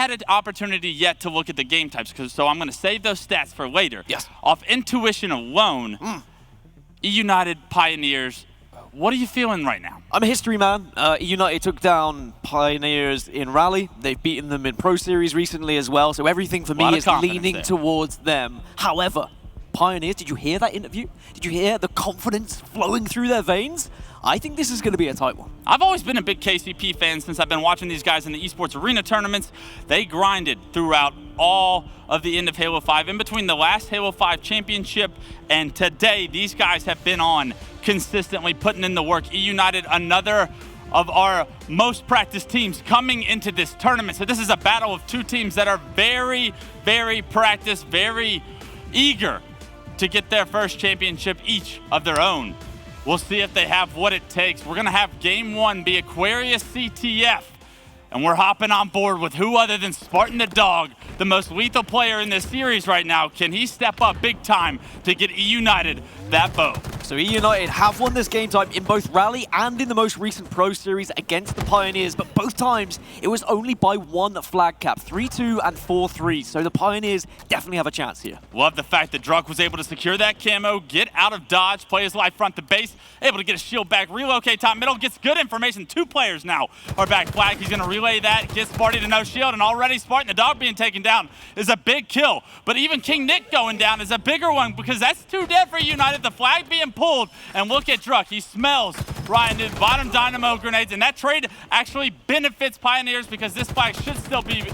had an opportunity yet to look at the game types, so I'm going to save those stats for later. Yes. Off intuition alone, eUnited, Pioneers, what are you feeling right now? I'm a history man. eUnited took down Pioneers in Rally. They've beaten them in Pro Series recently as well, so everything for me is leaning towards them. However, Pioneers, did you hear that interview? Did you hear the confidence flowing through their veins? I think this is going to be a tight one. I've always been a big KCP fan since I've been watching these guys in the esports arena tournaments. They grinded throughout all of the end of Halo 5. In between the last Halo 5 championship and today, these guys have been on consistently, putting in the work. eUnited, another of our most practiced teams coming into this tournament. So this is a battle of two teams that are very, very practiced, very eager to get their first championship each of their own. We'll see if they have what it takes. We're gonna have game one be Aquarius CTF, and we're hopping on board with who other than Spartan the Dog, the most lethal player in this series right now. Can he step up big time to get eUnited that bow? So eUnited have won this game type in both Rally and in the most recent Pro Series against the Pioneers, but both times it was only by one flag cap, 3-2 and 4-3. So the Pioneers definitely have a chance here. Love the fact that Druk was able to secure that camo, get out of dodge, play his life front to base, able to get his shield back, relocate top middle, gets good information. Two players now are back flag. He's gonna relay that, get Sparty to no shield, and already Spartan the Dog being taken down is a big kill. But even KingNick going down is a bigger one because that's two dead for eUnited. The flag being pulled, and look at Druk. He smells RyaNoob bottom dynamo grenades, and that trade actually benefits Pioneers because this flag should still be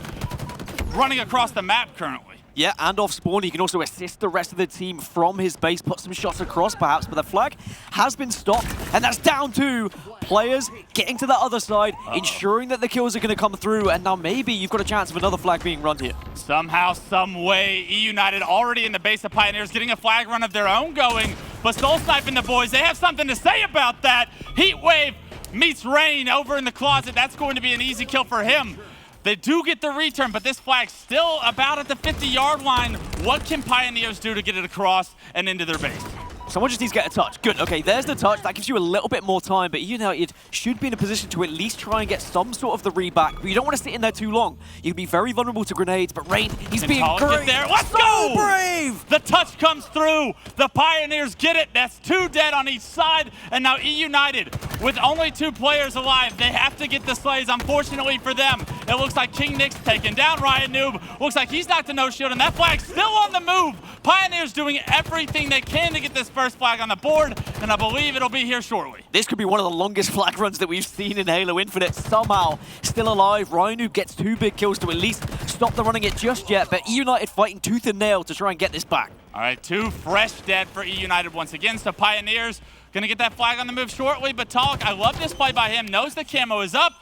running across the map currently. Yeah, and off spawn, he can also assist the rest of the team from his base, put some shots across perhaps, but the flag has been stopped, and that's down to players getting to the other side, ensuring that the kills are going to come through, and now maybe you've got a chance of another flag being run here. Somehow, some way, eUnited already in the base of Pioneers getting a flag run of their own going, but SoulSnipe and the boys, they have something to say about that. Heatwave meets Rayne over in the closet. That's going to be an easy kill for him. They do get the return, but this flag's still about at the 50-yard line. What can Pioneers do to get it across and into their base? Someone just needs to get a touch. Good, okay, there's the touch. That gives you a little bit more time, but eUnited should be in a position to at least try and get some sort of the read-back, but you don't want to sit in there too long. You can be very vulnerable to grenades, but Rayne, he's being great. There. Let's go! Brave! The touch comes through. The Pioneers get it. That's two dead on each side, and now eUnited, with only two players alive, they have to get the slays. Unfortunately for them, it looks like KingNick's taken down RyaNoob. Looks like he's knocked a no-shield, and that flag's still on the move. Pioneers doing everything they can to get this first flag on the board, and I believe it'll be here shortly. This could be one of the longest flag runs that we've seen in Halo Infinite. Somehow, still alive. RyaNoob gets two big kills to at least stop the running it just yet, but eUnited fighting tooth and nail to try and get this back. All right, two fresh dead for eUnited once again, so Pioneers gonna get that flag on the move shortly, but Taulek, I love this play by him, knows the camo is up,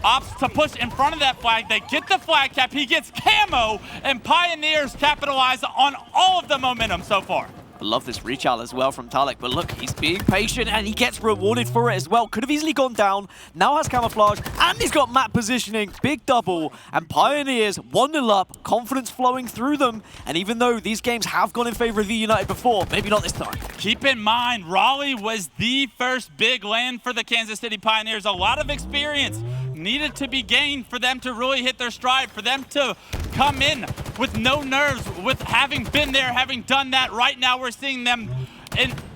opts to push in front of that flag, they get the flag cap, he gets camo, and Pioneers capitalize on all of the momentum so far. I love this reach out as well from Taulek, but look, he's being patient and he gets rewarded for it as well. Could have easily gone down, now has camouflage, and he's got map positioning, big double, and Pioneers 1-0 up, confidence flowing through them, and even though these games have gone in favor of eUnited before, maybe not this time. Keep in mind, Raleigh was the first big land for the Kansas City Pioneers. A lot of experience needed to be gained for them to really hit their stride, for them to come in with no nerves, with having been there, having done that. Right now we're seeing them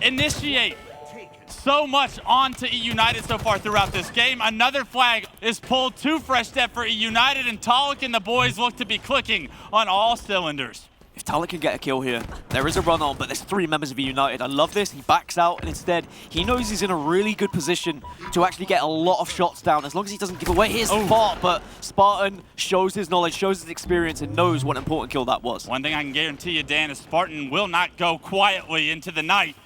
initiate so much onto eUnited so far throughout this game. Another flag is pulled, two fresh dead for eUnited, and Taulek and the boys look to be clicking on all cylinders. If Taulek can get a kill here, there is a run on, but there's three members of eUnited. I love this. He backs out, and instead, he knows he's in a really good position to actually get a lot of shots down, as long as he doesn't give away his spot. But Spartan shows his knowledge, shows his experience, and knows what an important kill that was. One thing I can guarantee you, Dan, is Spartan will not go quietly into the night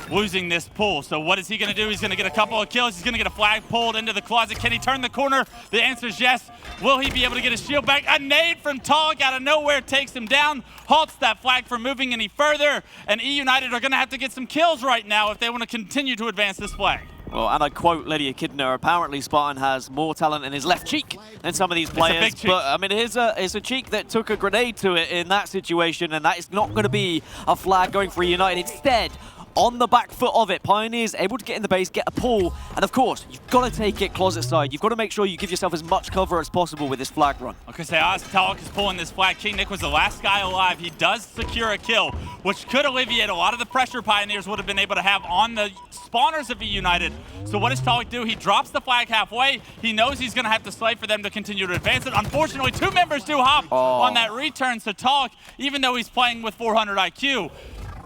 losing this pull. So what is he going to do? He's going to get a couple of kills. He's going to get a flag pulled into the closet. Can he turn the corner? The answer is yes. Will he be able to get his shield back? A nade from Taulek out of nowhere takes him down, halts that flag from moving any further, and eUnited are going to have to get some kills right now if they want to continue to advance this flag. Well, and I quote Lady Echidna, apparently Spartan has more talent in his left cheek than some of these players. But I mean, it's a cheek that took a grenade to it in that situation, and that is not going to be a flag going for eUnited. Instead, on the back foot of it. Pioneers able to get in the base, get a pull, and of course, you've got to take it closet side. You've got to make sure you give yourself as much cover as possible with this flag run. Okay, so as Taulek is pulling this flag, KingNick was the last guy alive. He does secure a kill, which could alleviate a lot of the pressure Pioneers would have been able to have on the spawners of eUnited. So what does Taulek do? He drops the flag halfway. He knows he's going to have to slay for them to continue to advance it. Unfortunately, 2 members do hop on that return, so Taulek, even though he's playing with 400 IQ,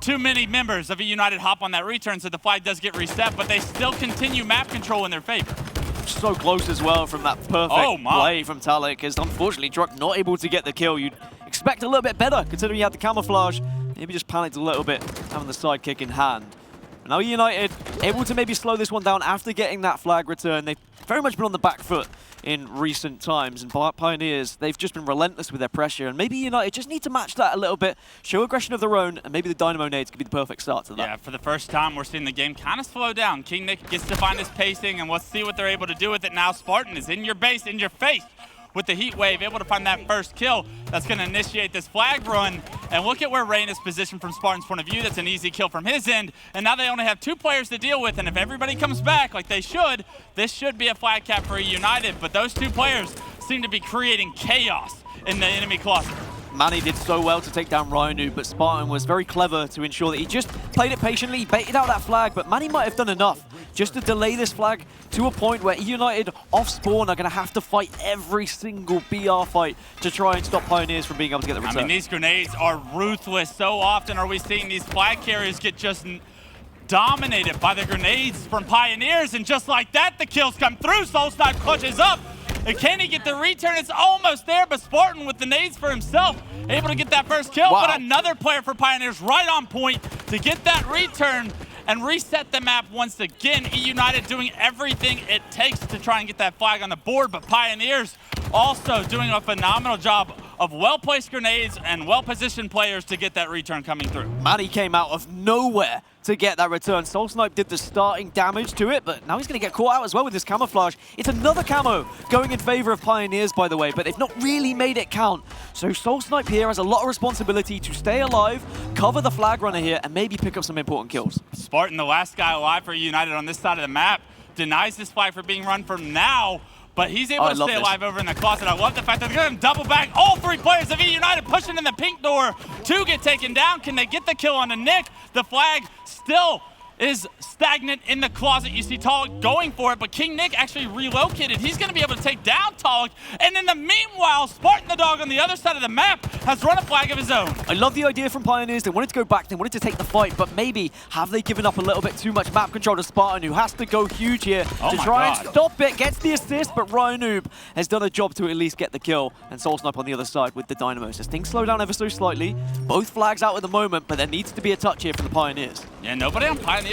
too many members of eUnited hop on that return, so the flag does get reset, but they still continue map control in their favor. So close as well from that perfect play from Taulek, as unfortunately Druk not able to get the kill. You'd expect a little bit better, considering he had the camouflage. Maybe just panicked a little bit, having the sidekick in hand. But now eUnited able to maybe slow this one down after getting that flag return. They've very much been on the back foot in recent times, and Pioneers, they've just been relentless with their pressure, and maybe United just need to match that a little bit, show aggression of their own, and maybe the Dynamo nades could be the perfect start to that. Yeah, for the first time, we're seeing the game kind of slow down. KingNick gets to find his pacing, and let's see what they're able to do with it now. Spartan is in your base, in your face, with the heat wave, able to find that first kill. That's going to initiate this flag run. And look at where Rayne is positioned from Spartan's point of view. That's an easy kill from his end. And now they only have 2 players to deal with. And if everybody comes back like they should, this should be a flag cap for eUnited. But those 2 players seem to be creating chaos in the enemy cluster. Manny did so well to take down RyaNoob, but Spartan was very clever to ensure that he just played it patiently, he baited out that flag, but Manny might have done enough just to delay this flag to a point where eUnited off spawn are going to have to fight every single BR fight to try and stop Pioneers from being able to get the return. I mean, these grenades are ruthless. So often are we seeing these flag carriers get just dominated by the grenades from Pioneers, and just like that, the kills come through. SoulSnipe clutches up. And can he get the return? It's almost there, but Spartan with the nades for himself, able to get that first kill. Wow. But another player for Pioneers right on point to get that return and reset the map once again. eUnited doing everything it takes to try and get that flag on the board, but Pioneers also doing a phenomenal job of well-placed grenades and well-positioned players to get that return coming through. Manny came out of nowhere to get that return. SoulSnipe did the starting damage to it, but now he's going to get caught out as well with this camouflage. It's another camo going in favor of Pioneers, by the way, but they've not really made it count. So SoulSnipe here has a lot of responsibility to stay alive, cover the flag runner here, and maybe pick up some important kills. Spartan, the last guy alive for eUnited on this side of the map, denies this flag for being run from now, but he's able to stay alive over in the closet. I love the fact that they're going to double back. All 3 players of eUnited pushing in the pink door to get taken down. Can they get the kill on the Nick? The flag still is stagnant in the closet. You see Taulek going for it, but KingNick actually relocated. He's going to be able to take down Taulek. And in the meanwhile, Spartan the dog on the other side of the map has run a flag of his own. I love the idea from Pioneers. They wanted to go back, they wanted to take the fight, but maybe have they given up a little bit too much map control to Spartan, who has to go huge here to try and stop it. Gets the assist, but RyaNoob has done a job to at least get the kill. And SoulSnipe on the other side with the Dynamos. As things slow down ever so slightly, both flags out at the moment, but there needs to be a touch here from the Pioneers. Yeah, nobody on Pioneers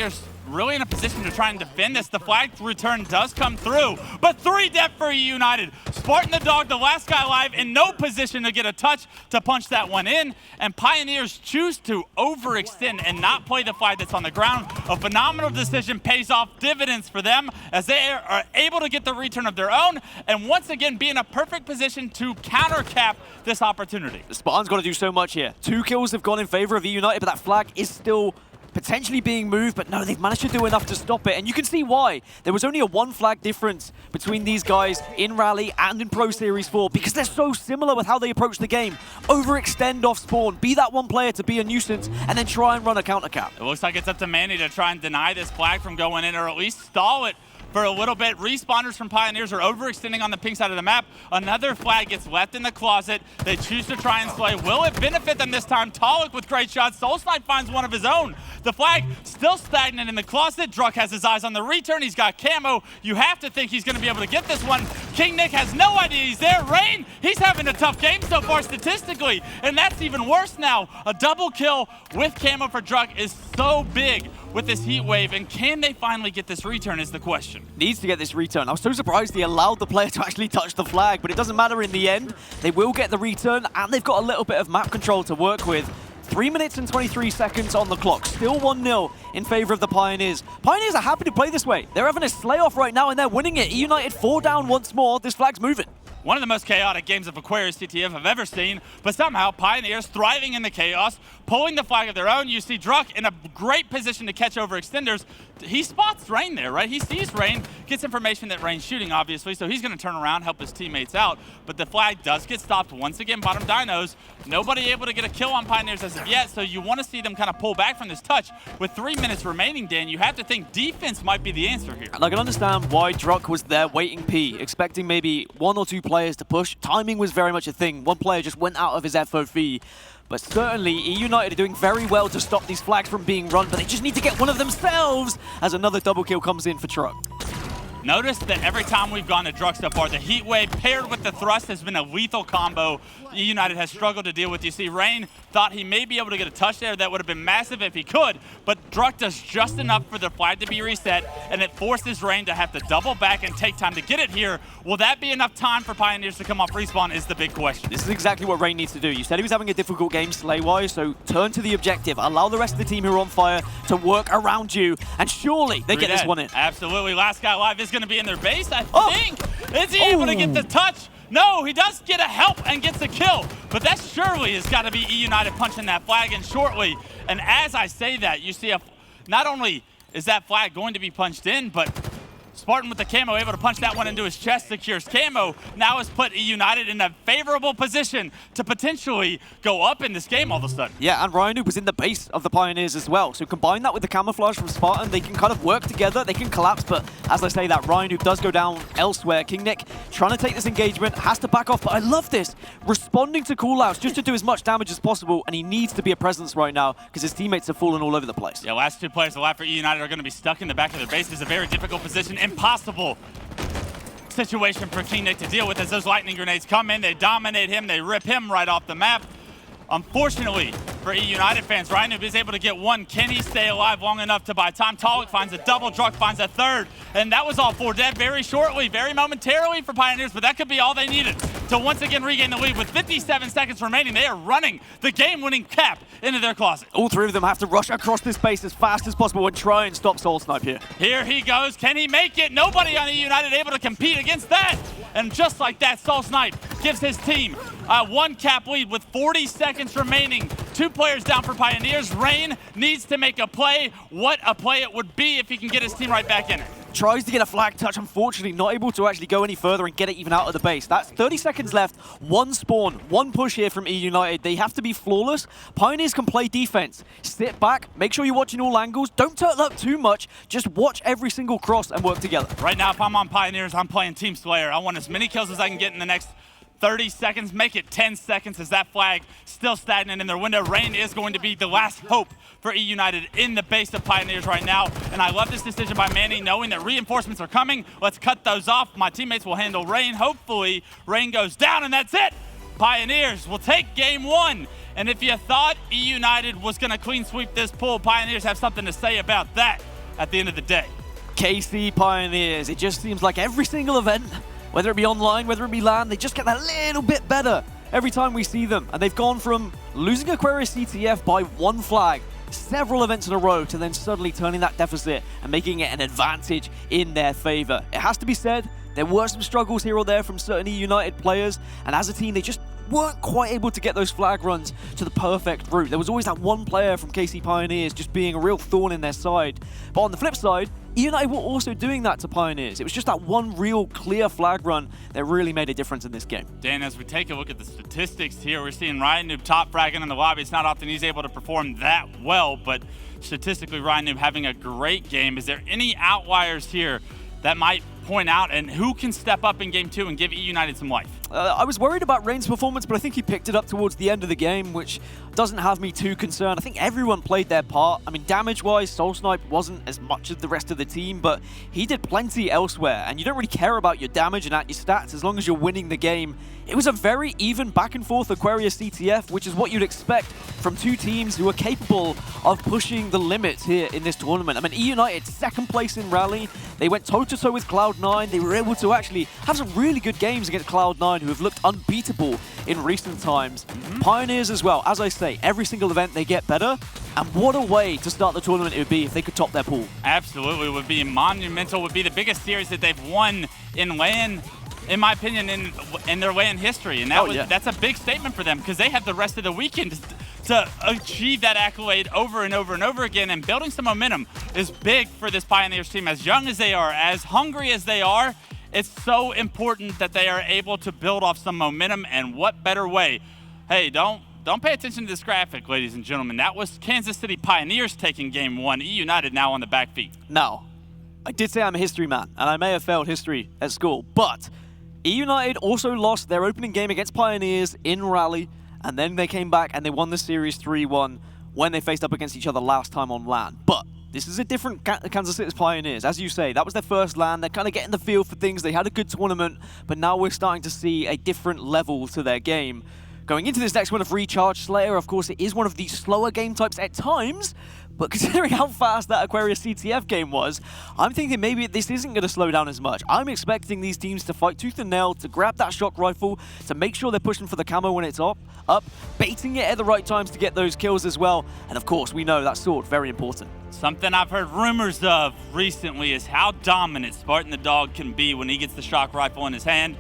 really in a position to try and defend this. The flag return does come through, but 3 death for eUnited. Spartan the dog, the last guy alive, in no position to get a touch to punch that one in, and Pioneers choose to overextend and not play the flag that's on the ground. A phenomenal decision, pays off dividends for them as they are able to get the return of their own, and once again be in a perfect position to counter cap this opportunity. Spartan's got to do so much here. 2 kills have gone in favor of eUnited, but that flag is still potentially being moved, but no, they've managed to do enough to stop it, and you can see why. There was only a 1 flag difference between these guys in Rally and in Pro Series 4, because they're so similar with how they approach the game. Overextend off spawn, be that one player to be a nuisance, and then try and run a counter cap. It looks like it's up to Manny to try and deny this flag from going in, or at least stall it for a little bit. Respawners from Pioneers are overextending on the pink side of the map. Another flag gets left in the closet. They choose to try and slay. Will it benefit them this time? Taulek with great shots. SoulSnipe finds one of his own. The flag still stagnant in the closet. Druk has his eyes on the return. He's got camo. You have to think he's going to be able to get this one. KingNick has no idea he's there. Rayne, he's having a tough game so far statistically, and that's even worse now. A double kill with camo for Druk is so big with this heat wave, and can they finally get this return is the question. Needs to get this return. I was so surprised he allowed the player to actually touch the flag, but it doesn't matter in the end. They will get the return, and they've got a little bit of map control to work with. 3 minutes and 23 seconds on the clock. Still 1-0 in favor of the Pioneers. Pioneers are happy to play this way. They're having a slay-off right now, and they're winning it. eUnited 4 down once more. This flag's moving. one of the most chaotic games of Aquarius CTF I've ever seen, but somehow Pioneers thriving in the chaos, pulling the flag of their own. You see Druk in a great position to catch over extenders. He spots Rayne there, right? He sees Rayne, gets information that Rayne's shooting, obviously, so he's going to turn around, help his teammates out. But the flag does get stopped once again, bottom dinos. Nobody able to get a kill on Pioneers as of yet, so you want to see them kind of pull back from this touch. With 3 minutes remaining, Dan, you have to think defense might be the answer here. And I can understand why Druk was there waiting P, expecting maybe 1 or 2 players to push. Timing was very much a thing. One player just went out of his FOV. But certainly, eUnited are doing very well to stop these flags from being run, but they just need to get one of themselves as another double kill comes in for Druk. Notice that every time we've gone to Druk so far, the heat wave paired with the thrust has been a lethal combo eUnited has struggled to deal with. You see, Rayne thought he may be able to get a touch there. That would have been massive if he could, but Druk does just enough for the flag to be reset, and it forces Rayne to have to double back and take time to get it here. Will that be enough time for Pioneers to come off respawn is the big question. This is exactly what Rayne needs to do. You said he was having a difficult game slay-wise, so turn to the objective. Allow the rest of the team who are on fire to work around you, and surely they get this one in. Absolutely. Last guy alive is going to be in their base, I think. Is he able to get the touch? No, he does get a help and gets a kill, but that surely has got to be eUnited punching that flag in shortly. And as I say that, you see not only is that flag going to be punched in, but Spartan with the camo able to punch that one into his chest, secures camo, now has put eUnited in a favorable position to potentially go up in this game all of a sudden. Yeah, and RyaNoob was in the base of the Pioneers as well. So combine that with the camouflage from Spartan, they can kind of work together, they can collapse, but as I say that, RyaNoob does go down elsewhere. KingNick trying to take this engagement, has to back off, but I love this. Responding to callouts just to do as much damage as possible, and he needs to be a presence right now because his teammates have fallen all over the place. Yeah, last 2 players alive for eUnited are going to be stuck in the back of their base. It's a very difficult position. Impossible situation for KingNick to deal with as those lightning grenades come in. They dominate him. They rip him right off the map. Unfortunately for eUnited fans, RyaNoob is able to get one. Can he stay alive long enough to buy time? Taulek finds a double, Druk finds a third, and that was all 4 dead very shortly, very momentarily for Pioneers, but that could be all they needed to once again regain the lead. With 57 seconds remaining, they are running the game-winning cap into their closet. All 3 of them have to rush across this base as fast as possible and try and stop SoulSnipe here. Here he goes. Can he make it? Nobody on eUnited able to compete against that. And just like that, SoulSnipe gives his team a 1 cap lead with 40 seconds remaining. 2 players down for Pioneers. Rayne needs to make a play. What a play it would be if he can get his team right back in it. Tries to get a flag touch, unfortunately not able to actually go any further and get it even out of the base. That's 30 seconds left, 1 spawn, 1 push here from eUnited. They have to be flawless. Pioneers can play defense. Sit back, make sure you're watching all angles. Don't turtle up too much, just watch every single cross and work together. Right now, if I'm on Pioneers, I'm playing Team Slayer. I want as many kills as I can get in the next 30 seconds, make it 10 seconds as that flag still stagnant in their window. Rayne is going to be the last hope for eUnited in the base of Pioneers right now. And I love this decision by Manny, knowing that reinforcements are coming. Let's cut those off. My teammates will handle Rayne. Hopefully, Rayne goes down, and that's it. Pioneers will take game 1. And if you thought eUnited was going to clean sweep this pool, Pioneers have something to say about that at the end of the day. KC Pioneers, it just seems like every single event, whether it be online, whether it be LAN, they just get that little bit better every time we see them. And they've gone from losing Aquarius CTF by 1 flag several events in a row to then suddenly turning that deficit and making it an advantage in their favor. It has to be said, there were some struggles here or there from certain eUnited players, and as a team, they just weren't quite able to get those flag runs to the perfect route. There was always that one player from KC Pioneers just being a real thorn in their side. But on the flip side, eUnited were also doing that to Pioneers. It was just that one real clear flag run that really made a difference in this game. Dan, as we take a look at the statistics here, we're seeing RyaNoob top fragging in the lobby. It's not often he's able to perform that well, but statistically, RyaNoob having a great game. Is there any outliers here that might point out, and who can step up in game 2 and give eUnited some life? I was worried about Rayne's performance, but I think he picked it up towards the end of the game, which doesn't have me too concerned. I think everyone played their part. I mean, damage-wise, SoulSnipe wasn't as much as the rest of the team, but he did plenty elsewhere, and you don't really care about your damage and at your stats as long as you're winning the game. It was a very even back-and-forth Aquarius CTF, which is what you'd expect from 2 teams who are capable of pushing the limits here in this tournament. I mean, eUnited, 2nd place in Rally. They went toe-to-toe with Cloud9. They were able to actually have some really good games against Cloud9, who have looked unbeatable in recent times. Pioneers as well. As I say, every single event they get better. And what a way to start the tournament it would be if they could top their pool. Absolutely, it would be monumental. It would be the biggest series that they've won in LAN in my opinion, in their way in history. And that's a big statement for them because they have the rest of the weekend to achieve that accolade over and over and over again. And building some momentum is big for this Pioneers team. As young as they are, as hungry as they are, it's so important that they are able to build off some momentum. And what better way? Hey, don't pay attention to this graphic, ladies and gentlemen. That was Kansas City Pioneers taking game 1. eUnited now on the back feet. Now, I did say I'm a history man, and I may have failed history at school, but eUnited also lost their opening game against Pioneers in Rally, and then they came back and they won the series 3-1 when they faced up against each other last time on LAN. But this is a different Kansas City Pioneers. As you say, that was their first LAN. They're kind of getting the feel for things. They had a good tournament, but now we're starting to see a different level to their game. Going into this next one of Recharge Slayer, of course, it is one of the slower game types at times, but considering how fast that Aquarius CTF game was, I'm thinking maybe this isn't going to slow down as much. I'm expecting these teams to fight tooth and nail, to grab that shock rifle, to make sure they're pushing for the camo when it's up, baiting it at the right times to get those kills as well. And of course, we know that sword, very important. Something I've heard rumors of recently is how dominant Spartan the dog can be when he gets the shock rifle in his hand.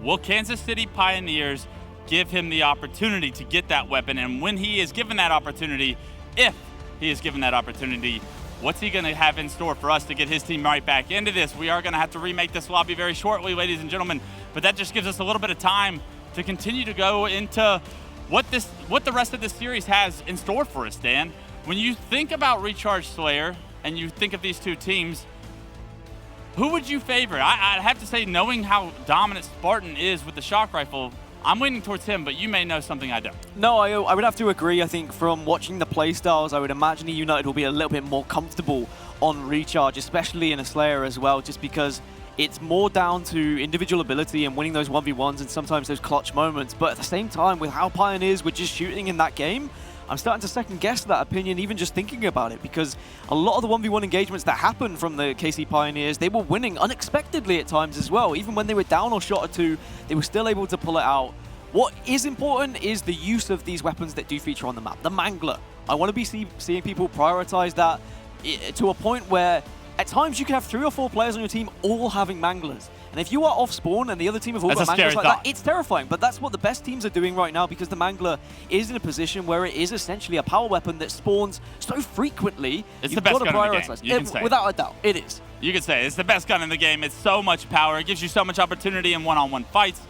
Will Kansas City Pioneers give him the opportunity to get that weapon? And when he is given that opportunity, if he is given that opportunity, what's he going to have in store for us to get his team right back into this? We are going to have to remake this lobby very shortly, ladies and gentlemen, but that just gives us a little bit of time to continue to go into what the rest of this series has in store for us, Dan. When you think about Recharge Slayer and you think of these two teams, who would you favor? I'd have to say, knowing how dominant Spartan is with the shock rifle, I'm leaning towards him, but you may know something I don't. No, I would have to agree. I think from watching the playstyles, I would imagine eUnited will be a little bit more comfortable on Recharge, especially in a Slayer as well, just because it's more down to individual ability and winning those 1v1s and sometimes those clutch moments. But at the same time, with how Pioneers were just shooting in that game, I'm starting to second guess that opinion even just thinking about it, because a lot of the 1v1 engagements that happened from the KC Pioneers, they were winning unexpectedly at times as well. Even when they were down or shot or two, they were still able to pull it out. What is important is the use of these weapons that do feature on the map. The Mangler. I want to be seeing people prioritize that to a point where at times you can have 3 or 4 players on your team all having Manglers. And if you are off spawn and the other team have all got Manglers like that, it's terrifying. But that's what the best teams are doing right now, because the Mangler is in a position where it is essentially a power weapon that spawns so frequently. It's the best gun in the game. You can say without a doubt, it is. You can say it's the best gun in the game. It's so much power. It gives you so much opportunity in one-on-one fights.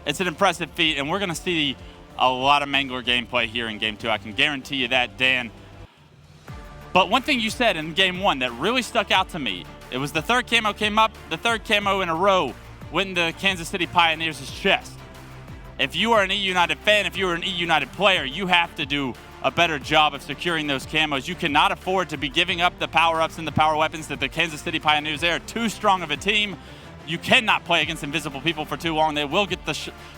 It's an impressive feat, and we're going to see a lot of Mangler gameplay here in Game 2. I can guarantee you that, Dan. But one thing you said in Game 1 that really stuck out to me, it was the third camo came up, the third camo in a row went into Kansas City Pioneers' chest. If you are an eUnited fan, if you are an eUnited player, you have to do a better job of securing those camos. You cannot afford to be giving up the power-ups and the power weapons that the Kansas City Pioneers, they are too strong of a team. You cannot play against invisible people for too long. They will get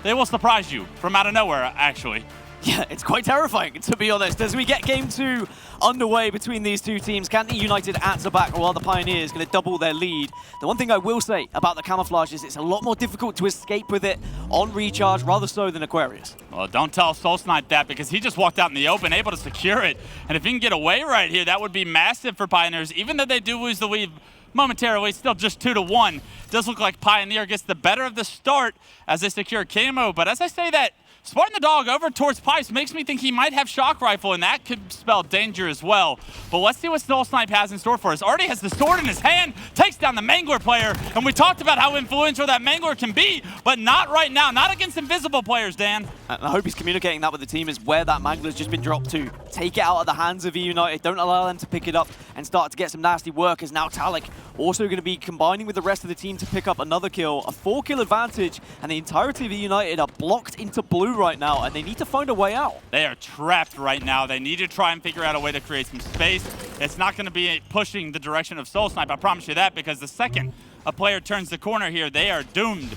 they will surprise you from out of nowhere, actually. Yeah, it's quite terrifying, to be honest. As we get Game 2 underway between these two teams, can eUnited answer back, or are the Pioneers going to double their lead? The one thing I will say about the camouflage is it's a lot more difficult to escape with it on Recharge, rather so than Aquarius. Well, don't tell SoulSnipe that, because he just walked out in the open, able to secure it. And if he can get away right here, that would be massive for Pioneers. Even though they do lose the lead momentarily, still just 2-1. It does look like Pioneer gets the better of the start as they secure camo. But as I say that, Spartan the dog over towards Pipes makes me think he might have shock rifle, and that could spell danger as well. But let's see what SoulSnipe has in store for us. Already has the sword in his hand, takes down the Mangler player, and we talked about how influential that Mangler can be, but not right now, not against invisible players, Dan. And I hope he's communicating that with the team, is where that Mangler's just been dropped to. Take it out of the hands of eUnited, don't allow them to pick it up and start to get some nasty work, as now Taulek also going to be combining with the rest of the team to pick up another kill. A 4-kill advantage, and the entirety of eUnited are blocked into blue right now, and they need to find a way out. They are trapped right now. They need to try and figure out a way to create some space. It's not going to be pushing the direction of SoulSnipe, I promise you that, because the second a player turns the corner here, they are doomed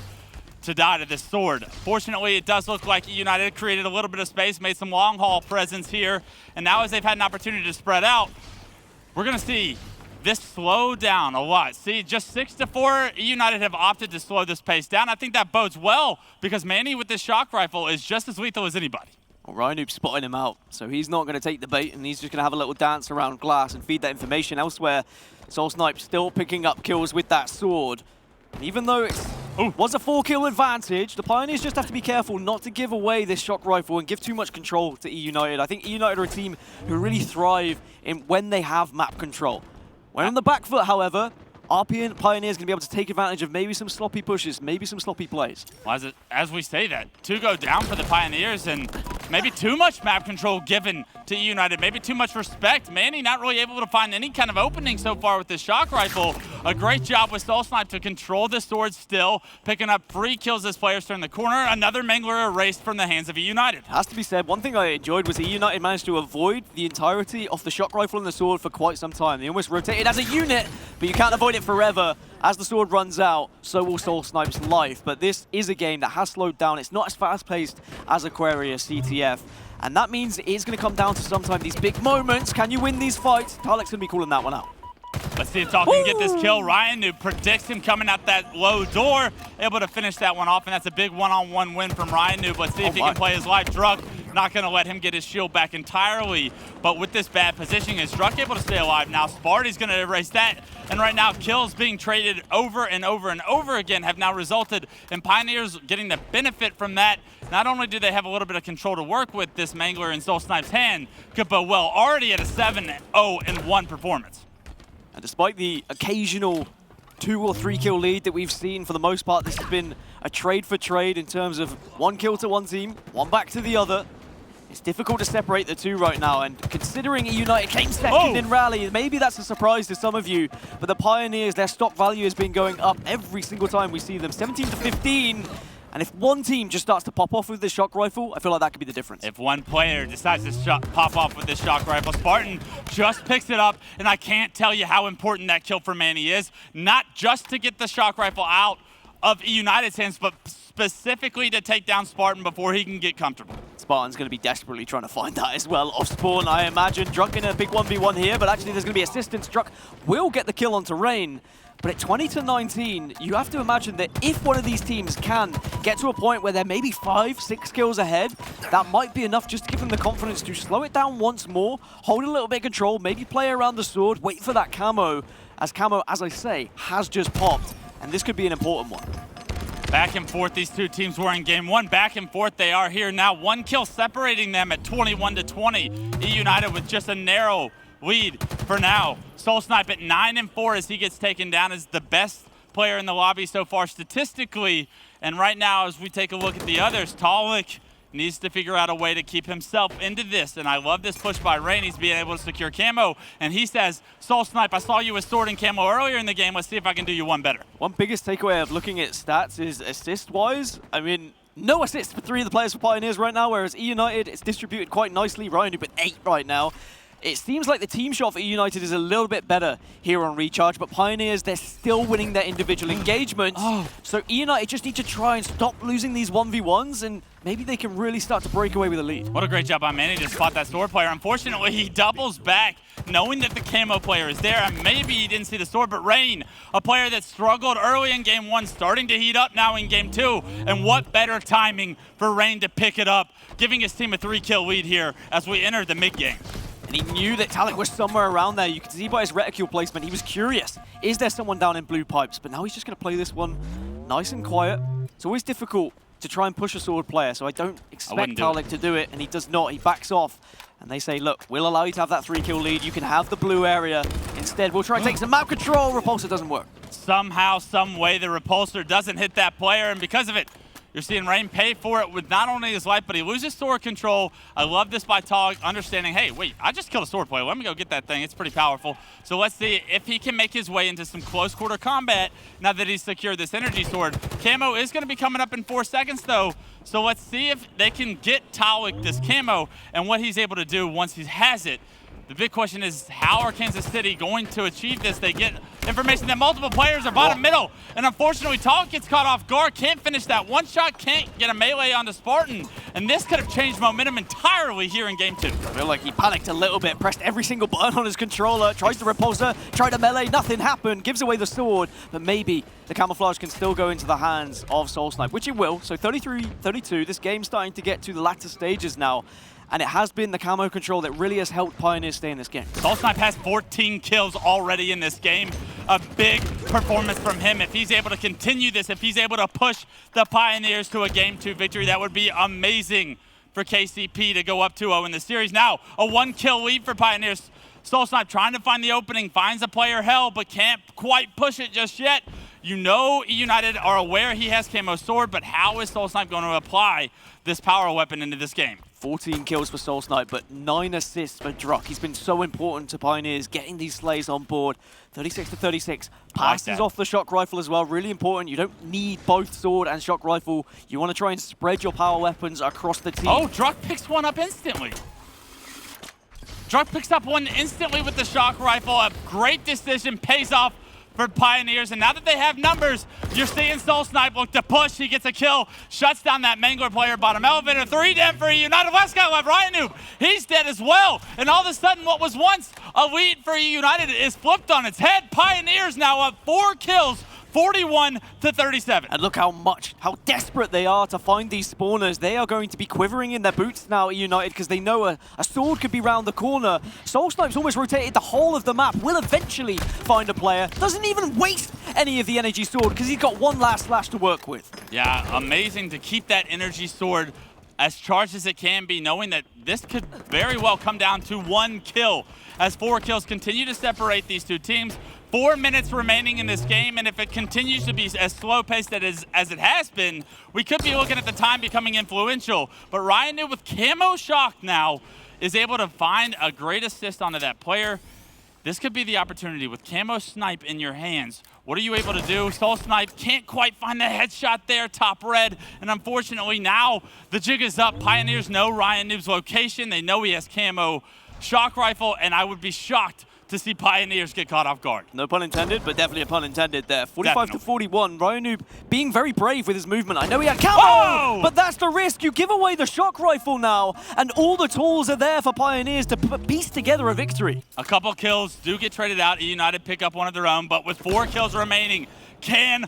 to die to this sword. Fortunately, it does look like eUnited created a little bit of space, made some long haul presence here, and now as they've had an opportunity to spread out, we're going to see this slow down a lot. See, just 6-4, eUnited have opted to slow this pace down. I think that bodes well, because Manny with this shock rifle is just as lethal as anybody. Well, RyaNoob's spotting him out, so he's not going to take the bait, and he's just going to have a little dance around glass and feed that information elsewhere. SoulSnipe still picking up kills with that sword. Even though it's Was a 4-kill advantage. The Pioneers just have to be careful not to give away this shock rifle and give too much control to eUnited. I think eUnited are a team who really thrive in when they have map control. When on the back foot, however, RP and Pioneers going to be able to take advantage of maybe some sloppy pushes, maybe some sloppy plays. Well, as we say that, 2 go down for the Pioneers, and maybe too much map control given to eUnited, maybe too much respect. Manny not really able to find any kind of opening so far with this shock rifle. A great job with SoulSnipe to control the sword still, picking up 3 kills as players turn the corner. Another Mangler erased from the hands of eUnited. Has to be said, one thing I enjoyed was eUnited managed to avoid the entirety of the shock rifle and the sword for quite some time. They almost rotated as a unit, but you can't avoid it forever. As the sword runs out, so will SoulSnipe's life. But this is a game that has slowed down. It's not as fast-paced as Aquarius, CTF. And that means it is going to come down to sometimes these big moments. Can you win these fights? Taulek's going to be calling that one out. Let's see if Taulek can get this kill. RyaNoob predicts him coming out that low door, able to finish that one off, and that's a big one-on-one win from RyaNoob. Let's see if he can play his life. Druk not going to let him get his shield back entirely, but with this bad positioning, is Druk able to stay alive now? Spartan's going to erase that, and right now kills being traded over and over and over again have now resulted in Pioneers getting the benefit from that. Not only do they have a little bit of control to work with, this Mangler in SoulSnipe's hand could bode well, already at a 7-0-1 performance. And despite the occasional 2 or 3 kill lead that we've seen, for the most part, this has been a trade for trade in terms of 1 kill to one team, 1 back to the other. It's difficult to separate the two right now, and considering eUnited came second in Rally, maybe that's a surprise to some of you, but the Pioneers, their stock value has been going up every single time we see them, 17 to 15. And if one team just starts to pop off with this shock rifle, I feel like that could be the difference. If one player decides to pop off with this shock rifle, Spartan just picks it up, and I can't tell you how important that kill for Manny is. Not just to get the shock rifle out of eUnited's hands, but specifically to take down Spartan before he can get comfortable. Spartan's going to be desperately trying to find that as well off spawn, I imagine. Druk in a big 1v1 here, but actually there's going to be assistance. Druk will get the kill onto Rayne. But at 20 to 19, you have to imagine that if one of these teams can get to a point where they're maybe 5-6 kills ahead, that might be enough just to give them the confidence to slow it down once more, hold a little bit of control, maybe play around the sword, wait for that camo, as I say, has just popped. And this could be an important one. Back and forth, these two teams were in game 1. Back and forth, they are here now. 1 kill separating them at 21 to 20. eUnited with just a narrow lead for now. SoulSnipe at 9-4 as he gets taken down as the best player in the lobby so far statistically. And right now, as we take a look at the others, Taulek needs to figure out a way to keep himself into this. And I love this push by Rayne. He's being able to secure camo. And he says, SoulSnipe, I saw you with sword and camo earlier in the game. Let's see if I can do you one better. One biggest takeaway of looking at stats is assist-wise. I mean, no assists for 3 of the players for Pioneers right now, whereas eUnited, it's distributed quite nicely. RyaNoob at 8 right now. It seems like the team shot for eUnited is a little bit better here on Recharge, but Pioneers, they're still winning their individual engagements. So eUnited just need to try and stop losing these 1v1s, and maybe they can really start to break away with a lead. What a great job by Manny to spot that sword player. Unfortunately, he doubles back, knowing that the camo player is there, and maybe he didn't see the sword, but Rayne, a player that struggled early in game 1, starting to heat up now in game 2, and what better timing for Rayne to pick it up, giving his team a 3-kill lead here as we enter the mid-game. And he knew that Taulek was somewhere around there. You could see by his reticule placement, he was curious. Is there someone down in blue pipes? But now he's just going to play this one nice and quiet. It's always difficult to try and push a sword player, so I don't expect Taulek to do it, and he does not. He backs off, and they say, look, we'll allow you to have that 3-kill lead. You can have the blue area. Instead, we'll try and take some map control. Repulsor doesn't work. Somehow, some way, the repulsor doesn't hit that player, and because of it, you're seeing Rayne pay for it with not only his life, but he loses sword control. I love this by Taulek, understanding, hey, wait, I just killed a sword player. Let me go get that thing. It's pretty powerful. So let's see if he can make his way into some close quarter combat now that he's secured this energy sword. Camo is going to be coming up in 4 seconds, though. So let's see if they can get Taulek this camo and what he's able to do once he has it. The big question is, how are Kansas City going to achieve this? They get information that multiple players are bottom middle, and unfortunately, Taulek gets caught off guard, can't finish that one shot, can't get a melee onto Spartan, and this could have changed momentum entirely here in game 2. I feel like he panicked a little bit, pressed every single button on his controller, tried the repulsor, tried a melee, nothing happened, gives away the sword, but maybe the camouflage can still go into the hands of SoulSnipe, which it will. So 33-32, this game's starting to get to the latter stages now. And it has been the camo control that really has helped Pioneers stay in this game. SoulSnipe has 14 kills already in this game. a big performance from him. If he's able to continue this, if he's able to push the Pioneers to a Game 2 victory, that would be amazing for KCP to go up 2-0 in the series. Now, a 1-kill lead for Pioneers. SoulSnipe trying to find the opening, finds a player hell, but can't quite push it just yet. You know eUnited are aware he has Camo Sword, but how is SoulSnipe going to apply this power weapon into this game? 14 kills for SoulSnipe, but 9 assists for Druk. He's been so important to Pioneers, getting these slays on board. 36-36. Passes off the shock rifle as well, really important. You don't need both sword and shock rifle. You want to try and spread your power weapons across the team. Oh, Druk picks one up instantly. Druk picks up one instantly with the shock rifle. A great decision, pays off for Pioneers, and now that they have numbers, you're seeing SoulSnipe look to push. He gets a kill, shuts down that Mangler player, bottom elevator. 3 dead for eUnited. Last guy left, RyaNoob. He's dead as well, and all of a sudden what was once a lead for eUnited is flipped on its head. Pioneers now up 4 kills, 41-37. And look how desperate they are to find these spawners. They are going to be quivering in their boots now, eUnited, because they know a sword could be round the corner. SoulSnipe's almost rotated the whole of the map, will eventually find a player. Doesn't even waste any of the energy sword because he's got one last slash to work with. Yeah, amazing to keep that energy sword as charged as it can be, knowing that this could very well come down to 1 kill as 4 kills continue to separate these two teams. 4 minutes remaining in this game, and if it continues to be as slow-paced as it has been, we could be looking at the time becoming influential. But RyaNoob with Camo Shock now is able to find a great assist onto that player. This could be the opportunity with Camo Snipe in your hands. What are you able to do? SoulSnipe can't quite find the headshot there, top red, and unfortunately now the jig is up. Pioneers know RyaNoob's location. They know he has Camo Shock Rifle, and I would be shocked to see Pioneers get caught off guard. No pun intended, but definitely a pun intended there. 45-41, RyaNoob being very brave with his movement. I know he had camo, but that's the risk. You give away the shock rifle now, and all the tools are there for Pioneers to piece together a victory. A couple kills do get traded out. eUnited pick up one of their own, but with 4 kills remaining, can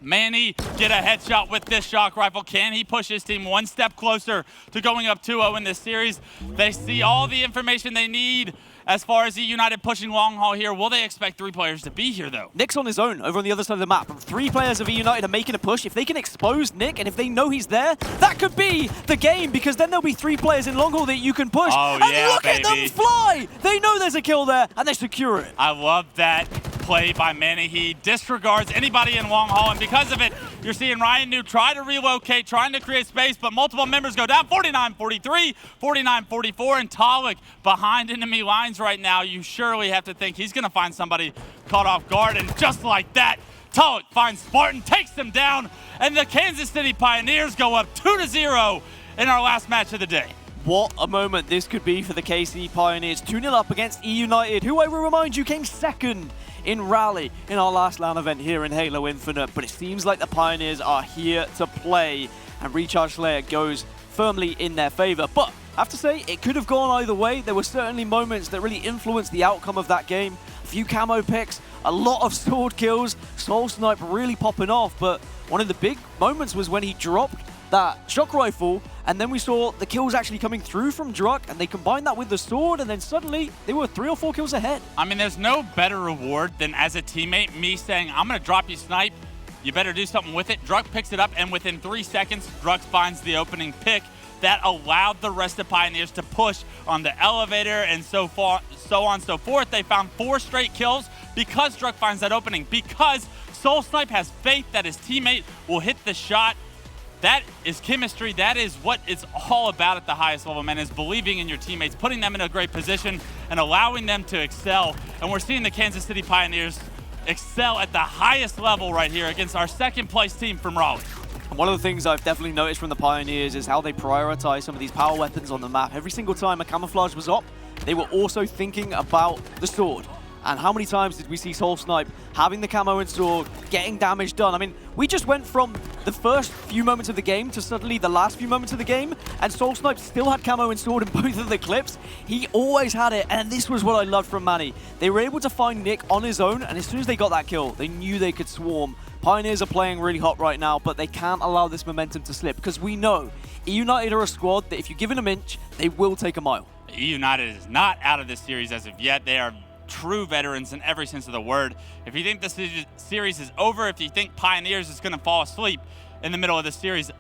Manny get a headshot with this shock rifle? Can he push his team one step closer to going up 2-0 in this series? They see all the information they need as far as eUnited pushing long haul here. Will they expect 3 players to be here, though? Nick's on his own over on the other side of the map. 3 players of eUnited are making a push. If they can expose Nick, and if they know he's there, that could be the game, because then there'll be 3 players in long haul that you can push. Oh, and yeah, look at them fly! They know there's a kill there, and they secure it. I love that play by Manny. He disregards anybody in long haul, and because of it, you're seeing RyaNoob try to relocate, trying to create space, but multiple members go down. 49-43, 49-44, and Taulek behind enemy lines right now. You surely have to think he's going to find somebody caught off guard, and just like that, Taulek finds Spartan, takes them down, and the Kansas City Pioneers go up 2-0 in our last match of the day. What a moment this could be for the KC Pioneers. 2-0 up against eUnited, who I will remind you came second in Rally in our last LAN event here in Halo Infinite. But it seems like the Pioneers are here to play, and Recharge Slayer goes firmly in their favor. But I have to say, it could have gone either way. There were certainly moments that really influenced the outcome of that game. A few camo picks, a lot of sword kills, SoulSnipe really popping off. But one of the big moments was when he dropped that shock rifle, and then we saw the kills actually coming through from Druk, and they combined that with the sword, and then suddenly they were 3 or 4 kills ahead. I mean, there's no better reward than, as a teammate, me saying, I'm going to drop you Snipe, you better do something with it. Druk picks it up, and within 3 seconds, Druk finds the opening pick that allowed the rest of Pioneers to push on the elevator, and so on and so forth. They found 4 straight kills because Druk finds that opening, because SoulSnipe has faith that his teammate will hit the shot. That is chemistry. That is what it's all about at the highest level, man, is believing in your teammates, putting them in a great position, and allowing them to excel. And we're seeing the Kansas City Pioneers excel at the highest level right here against our second-place team from Raleigh. One of the things I've definitely noticed from the Pioneers is how they prioritize some of these power weapons on the map. Every single time a camouflage was up, they were also thinking about the sword. And how many times did we see SoulSnipe having the camo and sword, getting damage done? I mean, we just went from the first few moments of the game to suddenly the last few moments of the game, and SoulSnipe still had camo and sword in both of the clips. He always had it, and this was what I loved from Manny. They were able to find Nick on his own, and as soon as they got that kill, they knew they could swarm. Pioneers are playing really hot right now, but they can't allow this momentum to slip, because we know eUnited are a squad that if you give it an inch, they will take a mile. eUnited is not out of this series as of yet. They are true veterans in every sense of the word. If you think this series is over, if you think Pioneers is going to fall asleep in the middle of the series,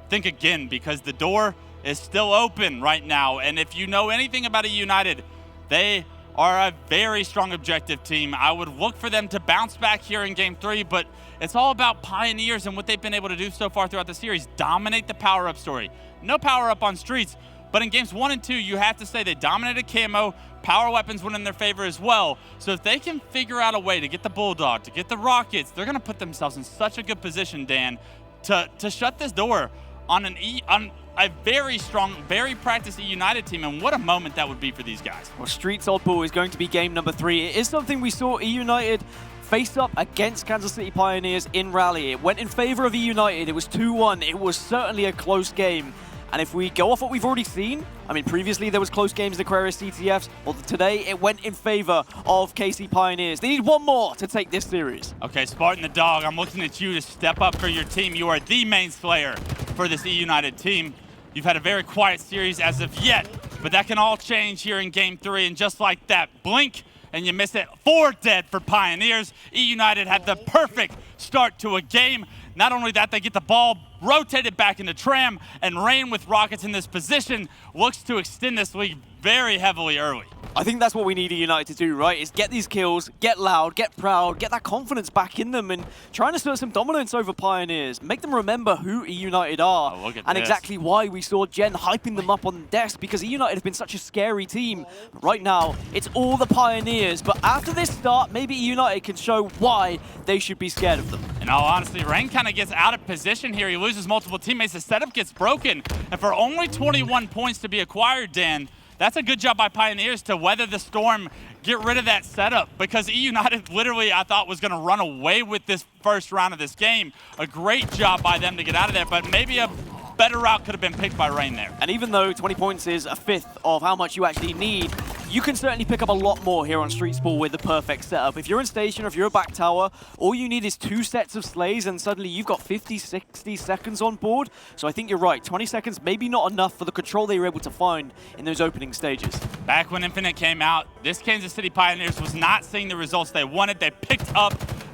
think again, because the door is still open right now. And if you know anything about eUnited, they are a very strong objective team. I would look for them to bounce back here in Game 3, but it's all about Pioneers and what they've been able to do so far throughout the series. Dominate the power-up story. No power-up on Streets, but in Games 1 and 2, you have to say they dominated camo. Power weapons went in their favor as well. So if they can figure out a way to get the Bulldog, to get the Rockets, they're going to put themselves in such a good position, Dan, to shut this door on a very strong, very practiced eUnited team, and what a moment that would be for these guys. Well, Streets Oddball is going to be game number 3. It is something we saw eUnited face up against Kansas City Pioneers in Rally. It went in favor of eUnited. It was 2-1. It was certainly a close game. And if we go off what we've already seen, I mean, previously there was close games in Aquarius CTFs. Well, today it went in favor of KC Pioneers. They need one more to take this series. Okay, Spartan the dog, I'm looking at you to step up for your team. You are the main slayer for this eUnited team. You've had a very quiet series as of yet, but that can all change here in Game 3. And just like that, blink and you miss it. 4 dead for Pioneers. eUnited had the perfect start to a game. Not only that, they get the ball rotated back into Tram, and Rayne with Rockets in this position looks to extend this lead very heavily early. I think that's what we need eUnited to do, right? Is get these kills, get loud, get proud, get that confidence back in them, and try and assert some dominance over Pioneers. Make them remember who eUnited are, and exactly why we saw Jen hyping them up on the desk, because eUnited have been such a scary team. But right now, it's all the Pioneers. But after this start, maybe eUnited can show why they should be scared of them. In all honesty, Rayne kind of gets out of position here. He loses multiple teammates. The setup gets broken, and for only 21 points to be acquired, Dan, that's a good job by Pioneers to weather the storm, get rid of that setup, because eUnited literally, I thought, was going to run away with this first round of this game. A great job by them to get out of there, but maybe a better route could have been picked by Rayne there. And even though 20 points is a fifth of how much you actually need, you can certainly pick up a lot more here on Streets Ball with the perfect setup. If you're in station or if you're a back tower, all you need is 2 sets of slays and suddenly you've got 50, 60 seconds on board. So I think you're right, 20 seconds maybe not enough for the control they were able to find in those opening stages. Back when Infinite came out, this Kansas City Pioneers was not seeing the results they wanted. They picked up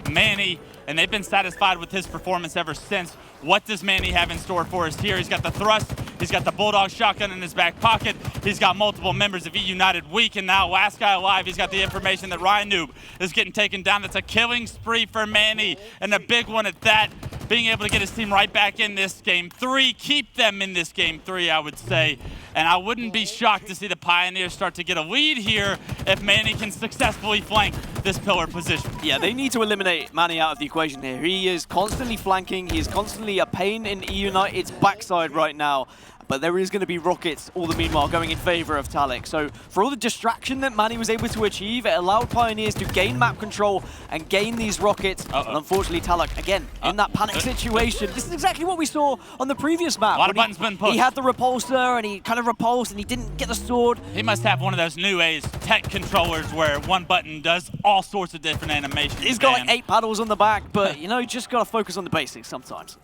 Manny, and they've been satisfied with his performance ever since. What does Manny have in store for us here? He's got the thrust, he's got the Bulldog shotgun in his back pocket, he's got multiple members of eUnited weak, and now last guy alive, he's got the information that RyaNoob is getting taken down. That's a killing spree for Manny, and a big one at that, being able to get his team right back in this Game 3, keep them in this Game 3, I would say. And I wouldn't be shocked to see the Pioneers start to get a lead here if Manny can successfully flank this pillar position. Yeah, they need to eliminate Manny out of the equation here. He is constantly flanking, he is constantly a pain in eUnited's backside right now. But there is going to be rockets all the meanwhile going in favor of Taulek. So for all the distraction that Manny was able to achieve, it allowed Pioneers to gain map control and gain these rockets. And unfortunately, Taulek, again, in that panic situation. This is exactly what we saw on the previous map. A lot of buttons been pushed. He had the repulsor and he kind of repulsed and he didn't get the sword. He must have one of those new age tech controllers where one button does all sorts of different animations. He's got like 8 paddles on the back, but you know, you just got to focus on the basics sometimes.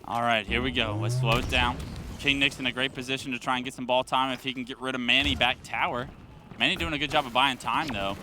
All right, here we go. Let's slow it down. KingNick's in a great position to try and get some ball time if he can get rid of Manny back tower. Manny doing a good job of buying time, though.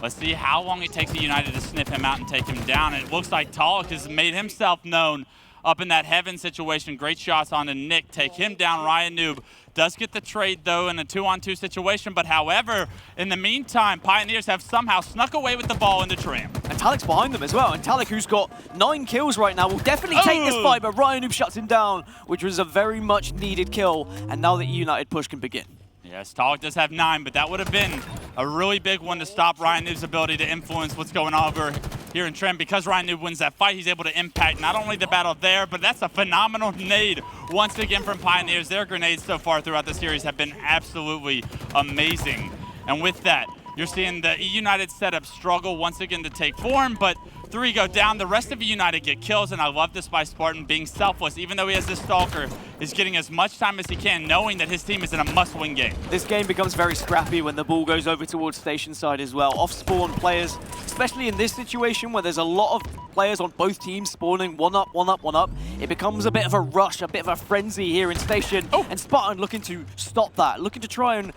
Let's see how long it takes eUnited to sniff him out and take him down. And it looks like Taulek has made himself known up in that heaven situation. Great shots onto Nick. Take him down. RyaNoob does get the trade, though, in a 2-on-2 situation. But however, in the meantime, Pioneers have somehow snuck away with the ball in the Tram. And Taulek's behind them as well. And Taulek, who's got 9 kills right now, will definitely take this fight. But RyaNoob shuts him down, which was a very much needed kill. And now the eUnited push can begin. Yes, Taulek does have 9, but that would have been a really big one to stop RyaNoob's ability to influence what's going on over here in Tram. Because RyaNoob wins that fight, he's able to impact not only the battle there, but that's a phenomenal nade once again from Pioneers. Their grenades so far throughout the series have been absolutely amazing. And with that, you're seeing the eUnited setup struggle once again to take form, but 3 go down. The rest of eUnited get kills, and I love this by Spartan being selfless. Even though he has this Stalker, he's getting as much time as he can, knowing that his team is in a must-win game. This game becomes very scrappy when the ball goes over towards station side as well. Off-spawn players, especially in this situation where there's a lot of players on both teams spawning one up, one up, one up. It becomes a bit of a rush, a bit of a frenzy here in station. And Spartan looking to stop that, looking to try and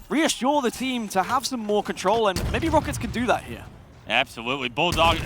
reassure the team to have some more control, and maybe Rockets can do that here. Absolutely. Bulldog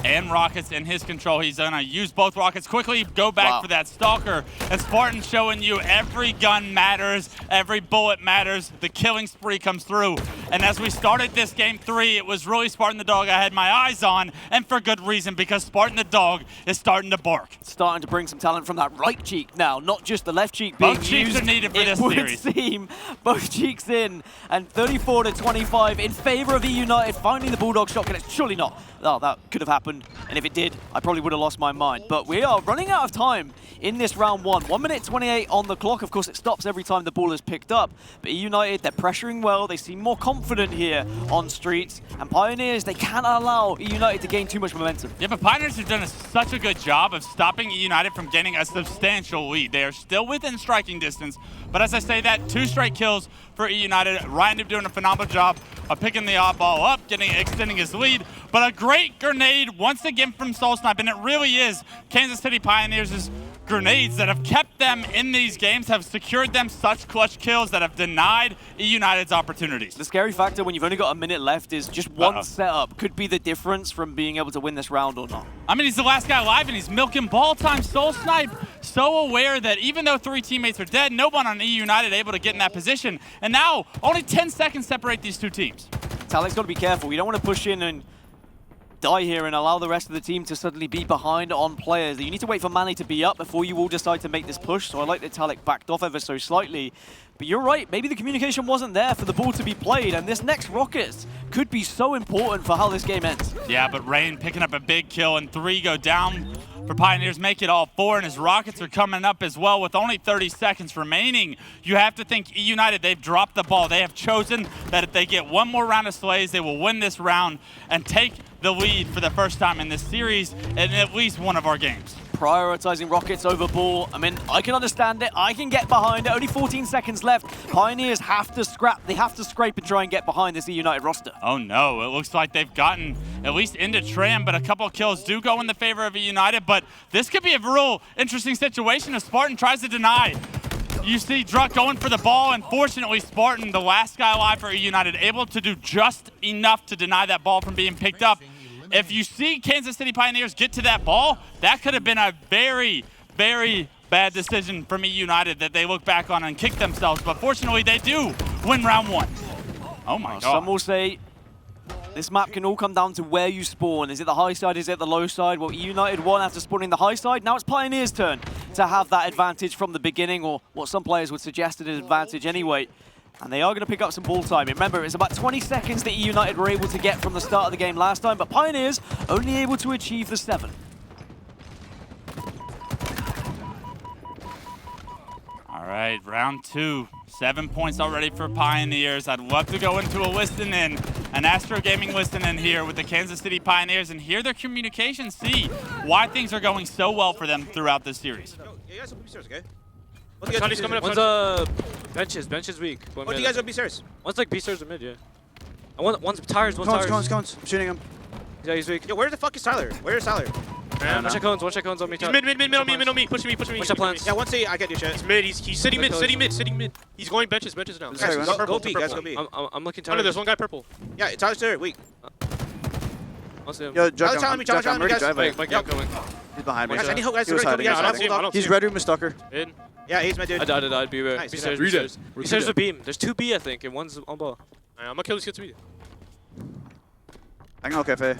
and Rockets in his control. He's going to use both Rockets quickly, go back for that Stalker. And Spartan showing you every gun matters, every bullet matters. The killing spree comes through. And as we started this game 3, it was really Spartan the Dog I had my eyes on, and for good reason, because Spartan the Dog is starting to bark. Starting to bring some talent from that right cheek now, not just the left cheek being used. Both cheeks are needed for this series. It would seem both cheeks in, and 34-25 in favor of eUnited, finding the Bulldog shotgun. It's surely not. Oh, that could have happened, and if it did, I probably would have lost my mind. But we are running out of time in this round 1. 1 minute 28 on the clock. Of course, it stops every time the ball is picked up. But eUnited, they're pressuring well. They seem more confident here on Streets. And Pioneers, they can't allow eUnited to gain too much momentum. Yeah, but Pioneers have done such a good job of stopping eUnited from getting a substantial lead. They are still within striking distance. But as I say that, 2 straight kills for eUnited. RyaNoob doing a phenomenal job of picking the oddball up, extending his lead. But a great grenade once again from SoulSnipe, and it really is Kansas City Pioneers' grenades that have kept them in these games, have secured them such clutch kills that have denied eUnited's opportunities. The scary factor when you've only got a minute left is just one setup could be the difference from being able to win this round or not. I mean, he's the last guy alive, and he's milking ball time. SoulSnipe so aware that even though 3 teammates are dead, no one on eUnited able to get in that position. And now, only 10 seconds separate these 2 teams. Taulek's got to be careful. You don't want to push in and die here and allow the rest of the team to suddenly be behind on players. You need to wait for Manny to be up before you all decide to make this push. So I like that Taulek backed off ever so slightly. But you're right, maybe the communication wasn't there for the ball to be played, and this next Rockets could be so important for how this game ends. Yeah, but Rayne picking up a big kill, and 3 go down for Pioneers, make it all 4, and his Rockets are coming up as well with only 30 seconds remaining. You have to think eUnited, they've dropped the ball. They have chosen that if they get one more round of slays, they will win this round and take the lead for the first time in this series in at least one of our games. Prioritizing Rockets over ball. I mean, I can understand it. I can get behind it. Only 14 seconds left. Pioneers have to scrap. They have to scrape and try and get behind this eUnited roster. Oh no, it looks like they've gotten at least into Tram, but a couple of kills do go in the favor of eUnited. But this could be a real interesting situation if Spartan tries to deny. You see Druk going for the ball, and fortunately Spartan, the last guy alive for eUnited, able to do just enough to deny that ball from being picked up. If you see Kansas City Pioneers get to that ball, that could have been a very, very bad decision from eUnited that they look back on and kick themselves. But fortunately, they do win round 1. Oh my God. Some will say this map can all come down to where you spawn. Is it the high side? Is it the low side? Well, eUnited won after spawning the high side. Now it's Pioneers' turn to have that advantage from the beginning, or what some players would suggest an advantage anyway. And they are going to pick up some ball time. Remember, it's about 20 seconds that eUnited were able to get from the start of the game last time, but Pioneers only able to achieve the 7. All right, round 2. 7 points already for Pioneers. I'd love to go into a listen-in, an Astro Gaming listen-in here with the Kansas City Pioneers and hear their communication, see why things are going so well for them throughout this series. Yo, you guys will be serious, okay? Sonny's coming up. One's benches weak. What do you guys go be serious? One's like B-stairs or mid, yeah. And one's tires, Cones. I'm shooting him. Yeah, he's weak. Yo, where the fuck is Tyler? Where is Tyler? One check cones on me. He's mid on me. Push me. Watch that plants. Yeah, one C, I can't do shit. He's mid. He's sitting mid. He's going benches now. Guys, Sorry, go go B, guys, go B. I'm looking Oh no, Tyler. there's one guy purple. Yeah, Tyler's there, weak. I'll see him. Yo, Tyler, Druk, I'm challenge me, ready guys. driving. Mike, I'm coming. He's behind me. Guys, I need help, guys. He was Go B, hiding. guys. Hold on. He's red room, Stalker. In. Yeah, he's my dude. I died. Be aware. Nice, B-stairs, good B-stairs. B-stairs with beam. There's 2 B, I think, and one's on ball. I'm gonna kill these kids. I can go cafe.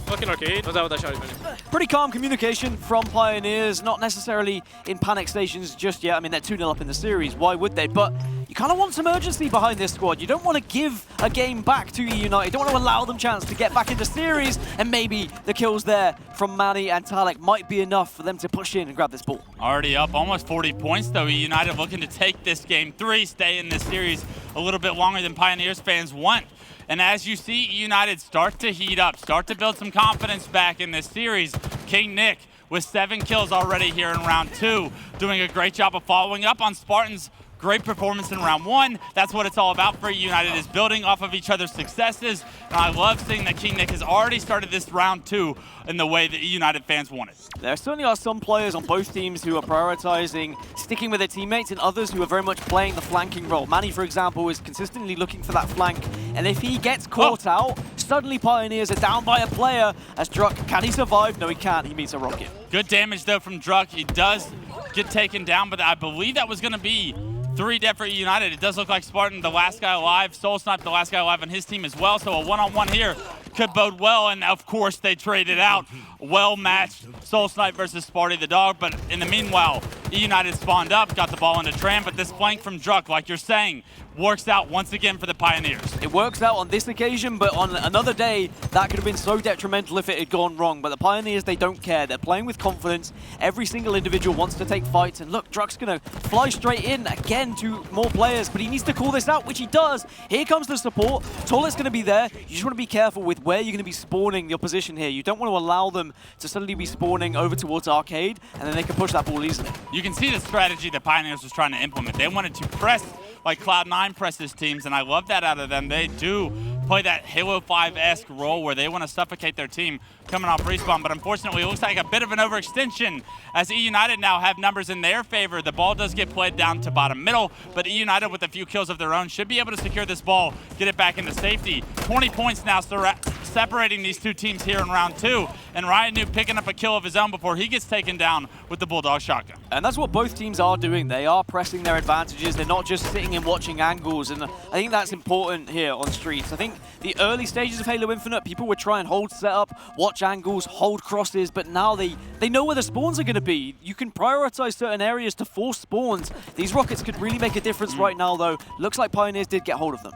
Fucking arcade. What's that with that shot? Manny? Pretty calm communication from Pioneers, not necessarily in panic stations just yet. I mean, they're 2-0 up in the series. Why would they? But you kind of want some urgency behind this squad. You don't want to give a game back to eUnited. You don't want to allow them chance to get back into series, and maybe the kills there from Manny and Taulek might be enough for them to push in and grab this ball. Already up almost 40 points though. eUnited looking to take this game 3, stay in this series a little bit longer than Pioneers fans want. And as you see eUnited start to heat up, start to build some confidence back in this series, KingNick with 7 kills already here in round 2, doing a great job of following up on Spartan's Great performance in round 1. That's what it's all about for eUnited, is building off of each other's successes. And I love seeing that KingNick has already started this round 2 in the way that eUnited fans wanted. There certainly are some players on both teams who are prioritizing sticking with their teammates and others who are very much playing the flanking role. Manny, for example, is consistently looking for that flank. And if he gets caught out, suddenly Pioneers are down by a player as Druk. Can he survive? No, he can't. He meets a rocket. Good damage, though, from Druk. He does get taken down, but I believe that was going to be 3 dead for eUnited. It does look like Spartan, the last guy alive. SoulSnipe, the last guy alive on his team as well. So a one-on-one here could bode well. And of course, they traded out. Well-matched SoulSnipe versus Sparty the dog. But in the meanwhile, eUnited spawned up, got the ball into Tram. But this flank from Druk, like you're saying, works out once again for the Pioneers. It works out on this occasion, but on another day, that could have been so detrimental if it had gone wrong. But the Pioneers, they don't care. They're playing with confidence. Every single individual wants to take fights. And look, Druk's going to fly straight in again to more players, but he needs to call this out, which he does. Here comes the support. Taulek's going to be there. You just want to be careful with where you're going to be spawning your position here. You don't want to allow them to suddenly be spawning over towards Arcade, and then they can push that ball easily. You can see the strategy the Pioneers was trying to implement. They wanted to press like Cloud9 presses teams, and I love that out of them. They do play that Halo 5-esque role where they want to suffocate their team coming off respawn, but unfortunately it looks like a bit of an overextension as eUnited now have numbers in their favor. The ball does get played down to bottom middle, but eUnited with a few kills of their own should be able to secure this ball, get it back into safety. 20 points now separating these two teams here in round 2, and RyaNoob picking up a kill of his own before he gets taken down with the Bulldog shotgun. And that's what both teams are doing. They are pressing their advantages. They're not just sitting and watching angles, and I think that's important here on Streets. I think the early stages of Halo Infinite, people would try and hold setup, watch angles, hold crosses, but now they know where the spawns are going to be. You can prioritize certain areas to force spawns. These rockets could really make a difference right now, though. Looks like Pioneers did get hold of them.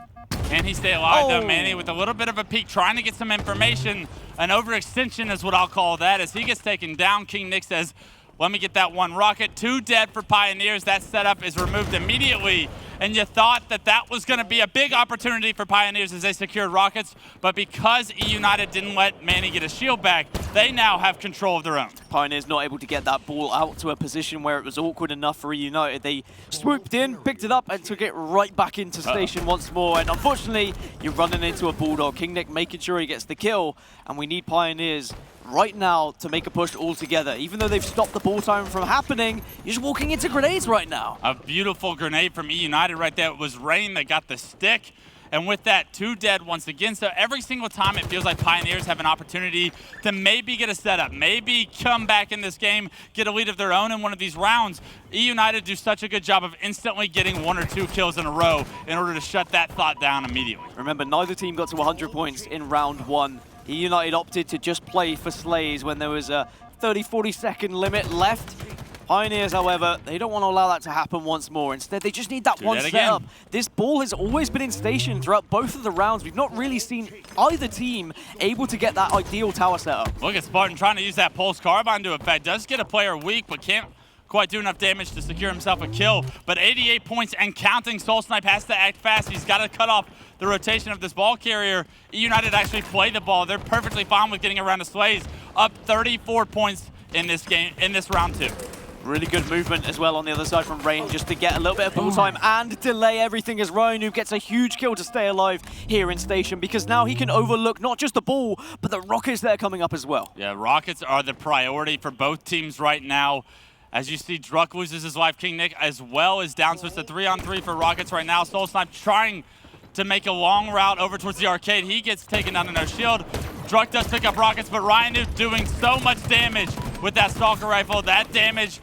Can he stay alive, though, Manny, with a little bit of a peek, trying to get some information. An overextension is what I'll call that. As he gets taken down, KingNick says, let me get that one rocket. 2 dead for Pioneers. That setup is removed immediately. And you thought that that was going to be a big opportunity for Pioneers as they secured rockets. But because eUnited didn't let Manny get a shield back, they now have control of their own. Pioneers not able to get that ball out to a position where it was awkward enough for eUnited. They swooped in, picked it up, and took it right back into station once more. And unfortunately, you're running into a Bulldog. KingNick making sure he gets the kill. And we need Pioneers right now to make a push all together. Even though they've stopped the ball time from happening, you're just walking into grenades right now. A beautiful grenade from eUnited right there. It was Rayne that got the stick. And with that, 2 dead once again. So every single time it feels like Pioneers have an opportunity to maybe get a setup, maybe come back in this game, get a lead of their own in one of these rounds. eUnited do such a good job of instantly getting 1 or 2 kills in a row in order to shut that thought down immediately. Remember, neither team got to 100 points in round 1. eUnited opted to just play for slays when there was a 30-40 second limit left. Pioneers, however, they don't want to allow that to happen once more. Instead, they just need that one setup. This ball has always been in station throughout both of the rounds. We've not really seen either team able to get that ideal tower setup. Look at Spartan trying to use that Pulse Carbine to effect. Does get a player weak, but can't quite do enough damage to secure himself a kill. But 88 points and counting. SoulSnipe has to act fast. He's got to cut off the rotation of this ball carrier. eUnited actually play the ball. They're perfectly fine with getting around the slays. Up 34 points in this game, in this round 2. Really good movement as well on the other side from Rayne, just to get a little bit of ball time and delay everything as RyaNoob gets a huge kill to stay alive here in station, because now he can overlook not just the ball, but the rockets that are coming up as well. Yeah, rockets are the priority for both teams right now. As you see, Druk loses his life. KingNick as well is down, so it's a 3-on-3 for rockets right now. SoulSnipe trying to make a long route over towards the arcade. He gets taken down in no shield. Druk does pick up rockets, but RyaNoob doing so much damage with that Stalker rifle. That damage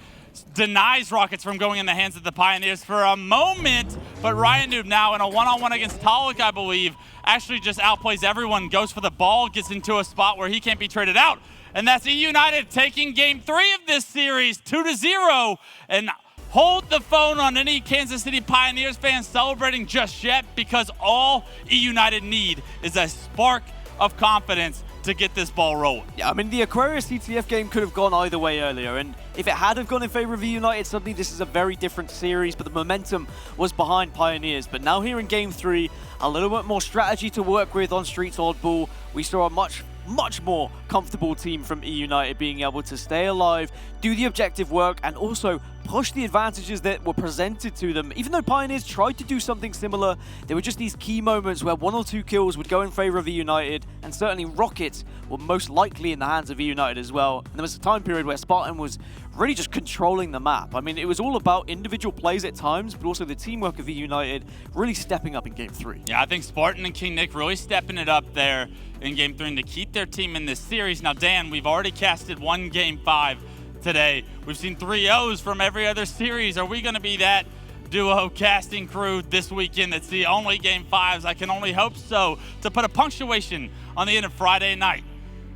denies rockets from going in the hands of the Pioneers for a moment, but RyaNoob now in a one-on-one against Taulek, I believe, actually just outplays everyone, goes for the ball, gets into a spot where he can't be traded out. And that's eUnited taking game 3 of this series, 2-0. And hold the phone on any Kansas City Pioneers fans celebrating just yet, because all eUnited need is a spark of confidence to get this ball rolling. Yeah, I mean, the Aquarius CTF game could have gone either way earlier, and if it had have gone in favor of eUnited, suddenly this is a very different series, but the momentum was behind Pioneers. But now here in game 3, a little bit more strategy to work with on Streets Oddball. We saw a much more comfortable team from eUnited being able to stay alive, do the objective work, and also push the advantages that were presented to them. Even though Pioneers tried to do something similar, there were just these key moments where 1 or 2 kills would go in favor of eUnited, and certainly Rockets were most likely in the hands of eUnited as well. And there was a time period where Spartan was really just controlling the map. I mean, it was all about individual plays at times, but also the teamwork of eUnited really stepping up in Game 3. Yeah, I think Spartan and KingNick really stepping it up there in Game 3 and to keep their team in this series. Now, Dan, we've already casted 1 Game 5 today. We've seen 3-0s from every other series. Are we going to be that duo casting crew this weekend that's the only Game 5s? I can only hope so, to put a punctuation on the end of Friday night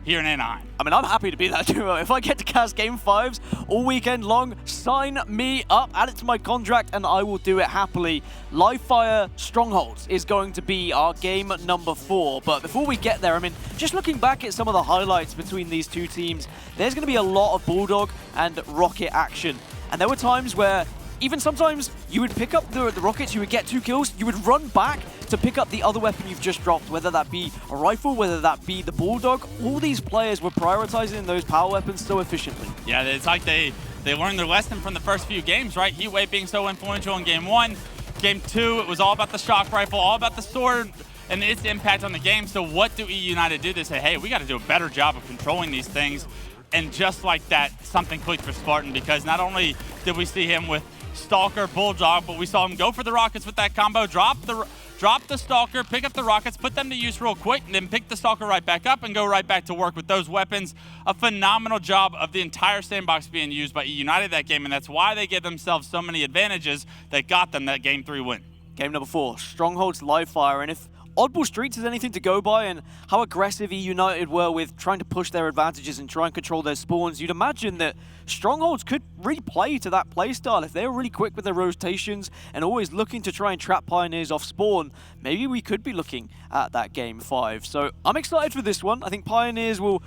here in Anaheim. I mean, I'm happy to be that duo. If I get to cast Game 5s all weekend long, sign me up, add it to my contract, and I will do it happily. Live Fire Strongholds is going to be our game number 4. But before we get there, I mean, just looking back at some of the highlights between these two teams, there's going to be a lot of Bulldog and Rocket action. And there were times where even sometimes you would pick up the Rockets, you would get 2 kills, you would run back to pick up the other weapon you've just dropped, whether that be a rifle, whether that be the Bulldog. All these players were prioritizing those power weapons so efficiently. Yeah, it's like they learned their lesson from the first few games, right? Heatwave being so influential in Game 1. Game 2, it was all about the shock rifle, all about the sword and its impact on the game. So what do eUnited do? They say, hey, we got to do a better job of controlling these things. And just like that, something clicked for Spartan, because not only did we see him with Stalker, Bulldog, but we saw him go for the Rockets with that combo, drop the Stalker, pick up the Rockets, put them to use real quick, and then pick the Stalker right back up and go right back to work with those weapons. A phenomenal job of the entire sandbox being used by eUnited that game, and that's why they give themselves so many advantages that got them that Game 3 win. Game number 4, Strongholds Live Fire, and if Oddball Streets is anything to go by and how aggressive eUnited were with trying to push their advantages and try and control their spawns, you'd imagine that Strongholds could really play to that playstyle. If they're really quick with their rotations and always looking to try and trap Pioneers off spawn, maybe we could be looking at that Game 5. So I'm excited for this one. I think Pioneers will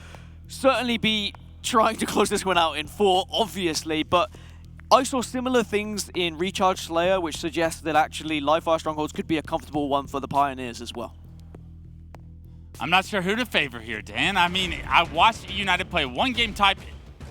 certainly be trying to close this one out in 4, obviously, but I saw similar things in Recharge Slayer, which suggests that actually Live Fire Strongholds could be a comfortable one for the Pioneers as well. I'm not sure who to favor here, Dan. I mean, I watched eUnited play 1 game type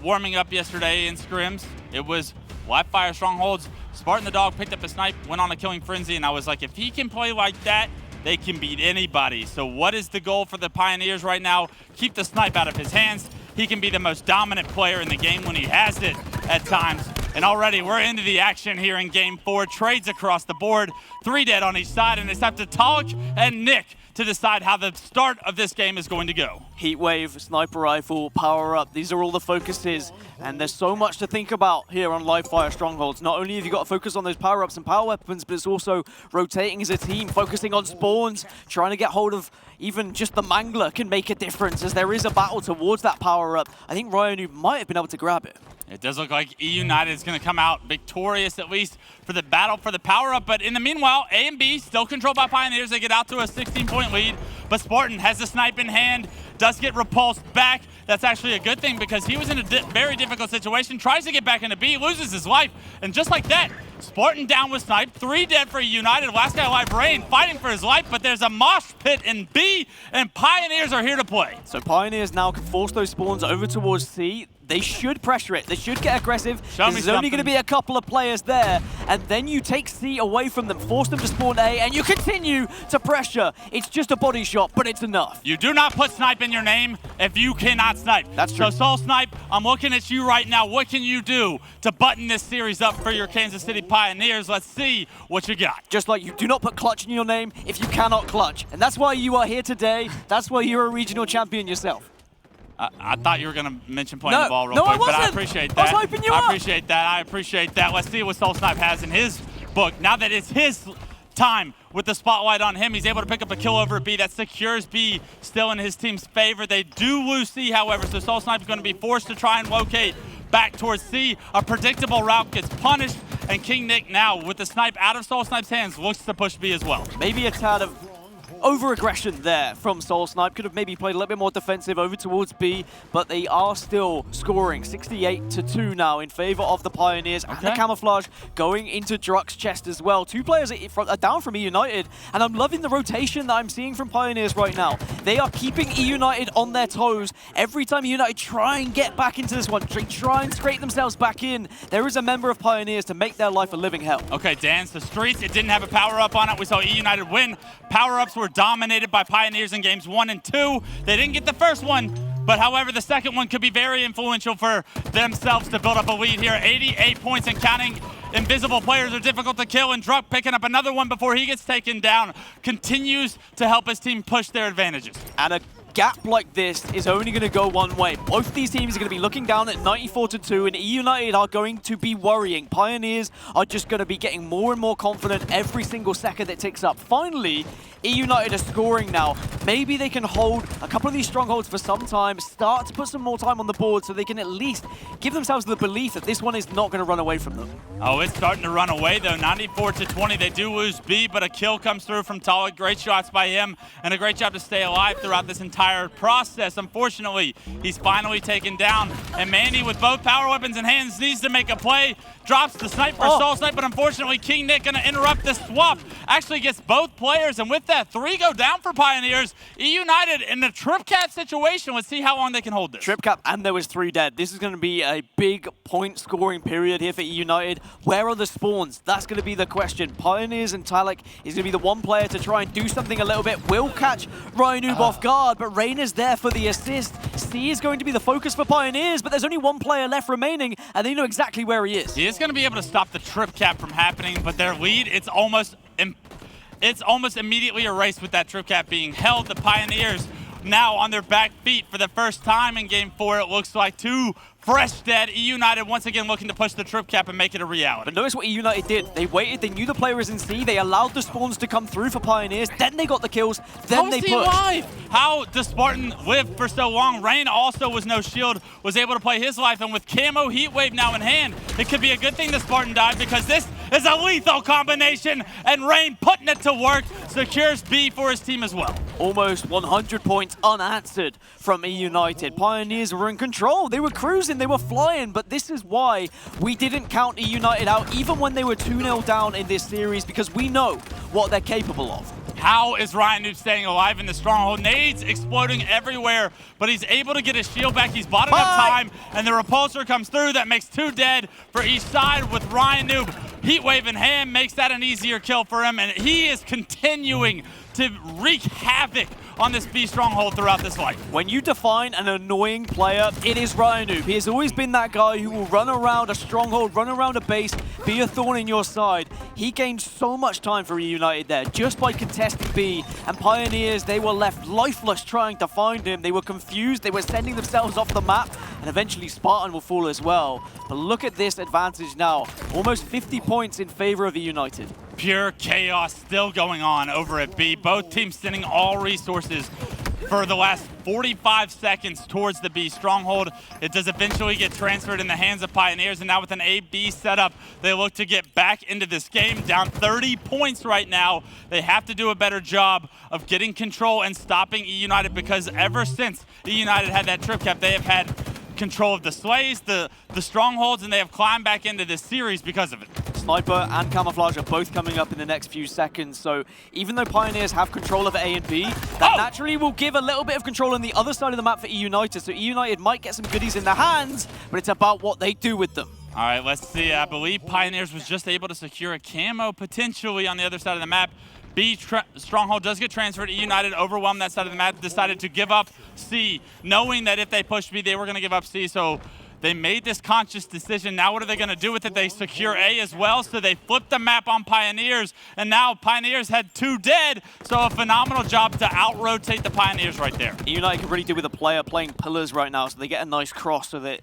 warming up yesterday in scrims. It was Live Fire Strongholds. Spartan the dog picked up a snipe, went on a killing frenzy, and I was like, if he can play like that, they can beat anybody. So what is the goal for the Pioneers right now? Keep the snipe out of his hands. He can be the most dominant player in the game when he has it at times. And already we're into the action here in Game 4. Trades across the board, 3 dead on each side, and it's up to Taulek and Nick to decide how the start of this game is going to go. Heatwave, sniper rifle, power up, these are all the focuses, and there's so much to think about here on Live Fire Strongholds. Not only have you got to focus on those power ups and power weapons, but it's also rotating as a team, focusing on spawns, trying to get hold of even just the Mangler can make a difference as there is a battle towards that power up. I think RyaNoob might have been able to grab it. It does look like eUnited is going to come out victorious, at least for the battle for the power-up. But in the meanwhile, A and B still controlled by Pioneers. They get out to a 16-point lead. But Spartan has the snipe in hand, does get repulsed back. That's actually a good thing because he was in a very difficult situation, tries to get back into B, loses his life. And just like that, Spartan down with snipe, 3 dead for eUnited. Last guy alive, Rayne, fighting for his life, but there's a mosh pit in B, and Pioneers are here to play. So Pioneers now can force those spawns over towards C. They should pressure it. They should get aggressive. There's only going to be a couple of players there, and then you take C away from them, force them to spawn A, and you continue to pressure. It's just a body shot, but it's enough. You do not put snipe in your name if you cannot snipe. That's true. So SoulSnipe, I'm looking at you right now. What can you do to button this series up for your Kansas City Pioneers? Let's see what you got. Just like you do not put clutch in your name if you cannot clutch. And that's why you are here today. That's why you're a regional champion yourself. I thought you were going to mention playing the ball real quick, I wasn't. But I appreciate that. I was hyping you up. I appreciate that. Let's see what SoulSnipe has in his book. Now that it's his time with the spotlight on him, he's able to pick up a kill over B. That secures B still in his team's favor. They do lose C, however, so SoulSnipe is going to be forced to try and locate back towards C. A predictable route gets punished, and KingNick now, with the snipe out of SoulSnipe's hands, looks to push B as well. Maybe a tad of over-aggression there from SoulSnipe. Could have maybe played a little bit more defensive over towards B, but they are still scoring 68-2 now in favor of the Pioneers. And the camouflage going into Druk's chest as well. 2 players are down from eUnited, and I'm loving the rotation that I'm seeing from Pioneers right now. They are keeping eUnited on their toes. Every time eUnited try and get back into this one, try and scrape themselves back in, there is a member of Pioneers to make their life a living hell. Okay, dance the streets. It didn't have a power-up on it. We saw eUnited win. Power-ups were dominated by Pioneers in games 1 and 2. They didn't get the first one, but however, the second one could be very influential for themselves to build up a lead here. 88 points and counting. Invisible players are difficult to kill, and Druk picking up another one before he gets taken down continues to help his team push their advantages. And a gap like this is only going to go one way. Both of these teams are going to be looking down at 94-2, and eUnited are going to be worrying. Pioneers are just going to be getting more and more confident every single second that ticks up. Finally, eUnited are scoring now. Maybe they can hold a couple of these strongholds for some time, start to put some more time on the board so they can at least give themselves the belief that this one is not going to run away from them. Oh, it's starting to run away though. 94-20. They do lose B, but a kill comes through from Taulek. Great shots by him, and a great job to stay alive throughout this entire process. Unfortunately, he's finally taken down, and Manny, with both power weapons in hands, needs to make a play. Drops the snipe for SoulSnipe, but unfortunately, KingNick gonna interrupt this swap. Actually gets both players, and with that, 3 go down for Pioneers. eUnited in the trip cap situation. Let's see how long they can hold this. Trip cap, and there was 3 dead. This is going to be a big point scoring period here for eUnited. Where are the spawns? That's going to be the question. Pioneers and Taulek is going to be the one player to try and do something a little bit. Will catch RyaNoob off guard, but Rayne is there for the assist. C is going to be the focus for Pioneers, but there's only 1 player left remaining, and they know exactly where he is. He is going to be able to stop the trip cap from happening, but their lead, it's almost immediately erased with that trip cap being held. The Pioneers now on their back feet for the first time in game 4. It looks like 2 fresh dead. eUnited once again looking to push the trip cap and make it a reality. But notice what eUnited did. They waited, they knew the player was in C, they allowed the spawns to come through for Pioneers, then they got the kills, then they pushed. How does Spartan live for so long? Rayne also was no shield, was able to play his life, and with camo heatwave now in hand, it could be a good thing that Spartan died, because this is a lethal combination, and Rayne putting it to work, secures B for his team as well. Almost 100 points unanswered from eUnited. Pioneers were in control, they were cruising, they were flying, but this is why we didn't count eUnited out even when they were 2-0 down in this series, because we know what they're capable of. How is RyaNoob staying alive in the Stronghold? Nades exploding everywhere, but he's able to get his shield back. He's bought enough time, and the repulsor comes through. That makes 2 dead for each side with RyaNoob. Heatwave in hand makes that an easier kill for him, and he is continuing to wreak havoc on this B Stronghold throughout this fight. When you define an annoying player, it is RyaNoob. He has always been that guy who will run around a stronghold, run around a base, be a thorn in your side. He gained so much time for eUnited there just by contesting B, and Pioneers, they were left lifeless trying to find him. They were confused, they were sending themselves off the map, and eventually Spartan will fall as well. But look at this advantage now. Almost 50 points in favor of eUnited. Pure chaos still going on over at B. Both teams sending all resources for the last 45 seconds towards the B Stronghold. It does eventually get transferred in the hands of Pioneers, and now with an A-B setup, they look to get back into this game. Down 30 points right now. They have to do a better job of getting control and stopping eUnited, because ever since eUnited had that trip cap, they have had control of the slays, the strongholds, and they have climbed back into this series because of it. Sniper and Camouflage are both coming up in the next few seconds, so even though Pioneers have control of A and B, that naturally will give a little bit of control on the other side of the map for eUnited, so eUnited might get some goodies in their hands, but it's about what they do with them. All right, let's see. I believe Pioneers was just able to secure a camo potentially on the other side of the map. B Stronghold does get transferred. eUnited overwhelmed that side of the map, decided to give up C, knowing that if they pushed B, they were going to give up C. So they made this conscious decision. Now what are they going to do with it? They secure A as well, so they flip the map on Pioneers, and now Pioneers had 2 dead, so a phenomenal job to out-rotate the Pioneers right there. eUnited can really do with a player playing pillars right now, so they get a nice cross so that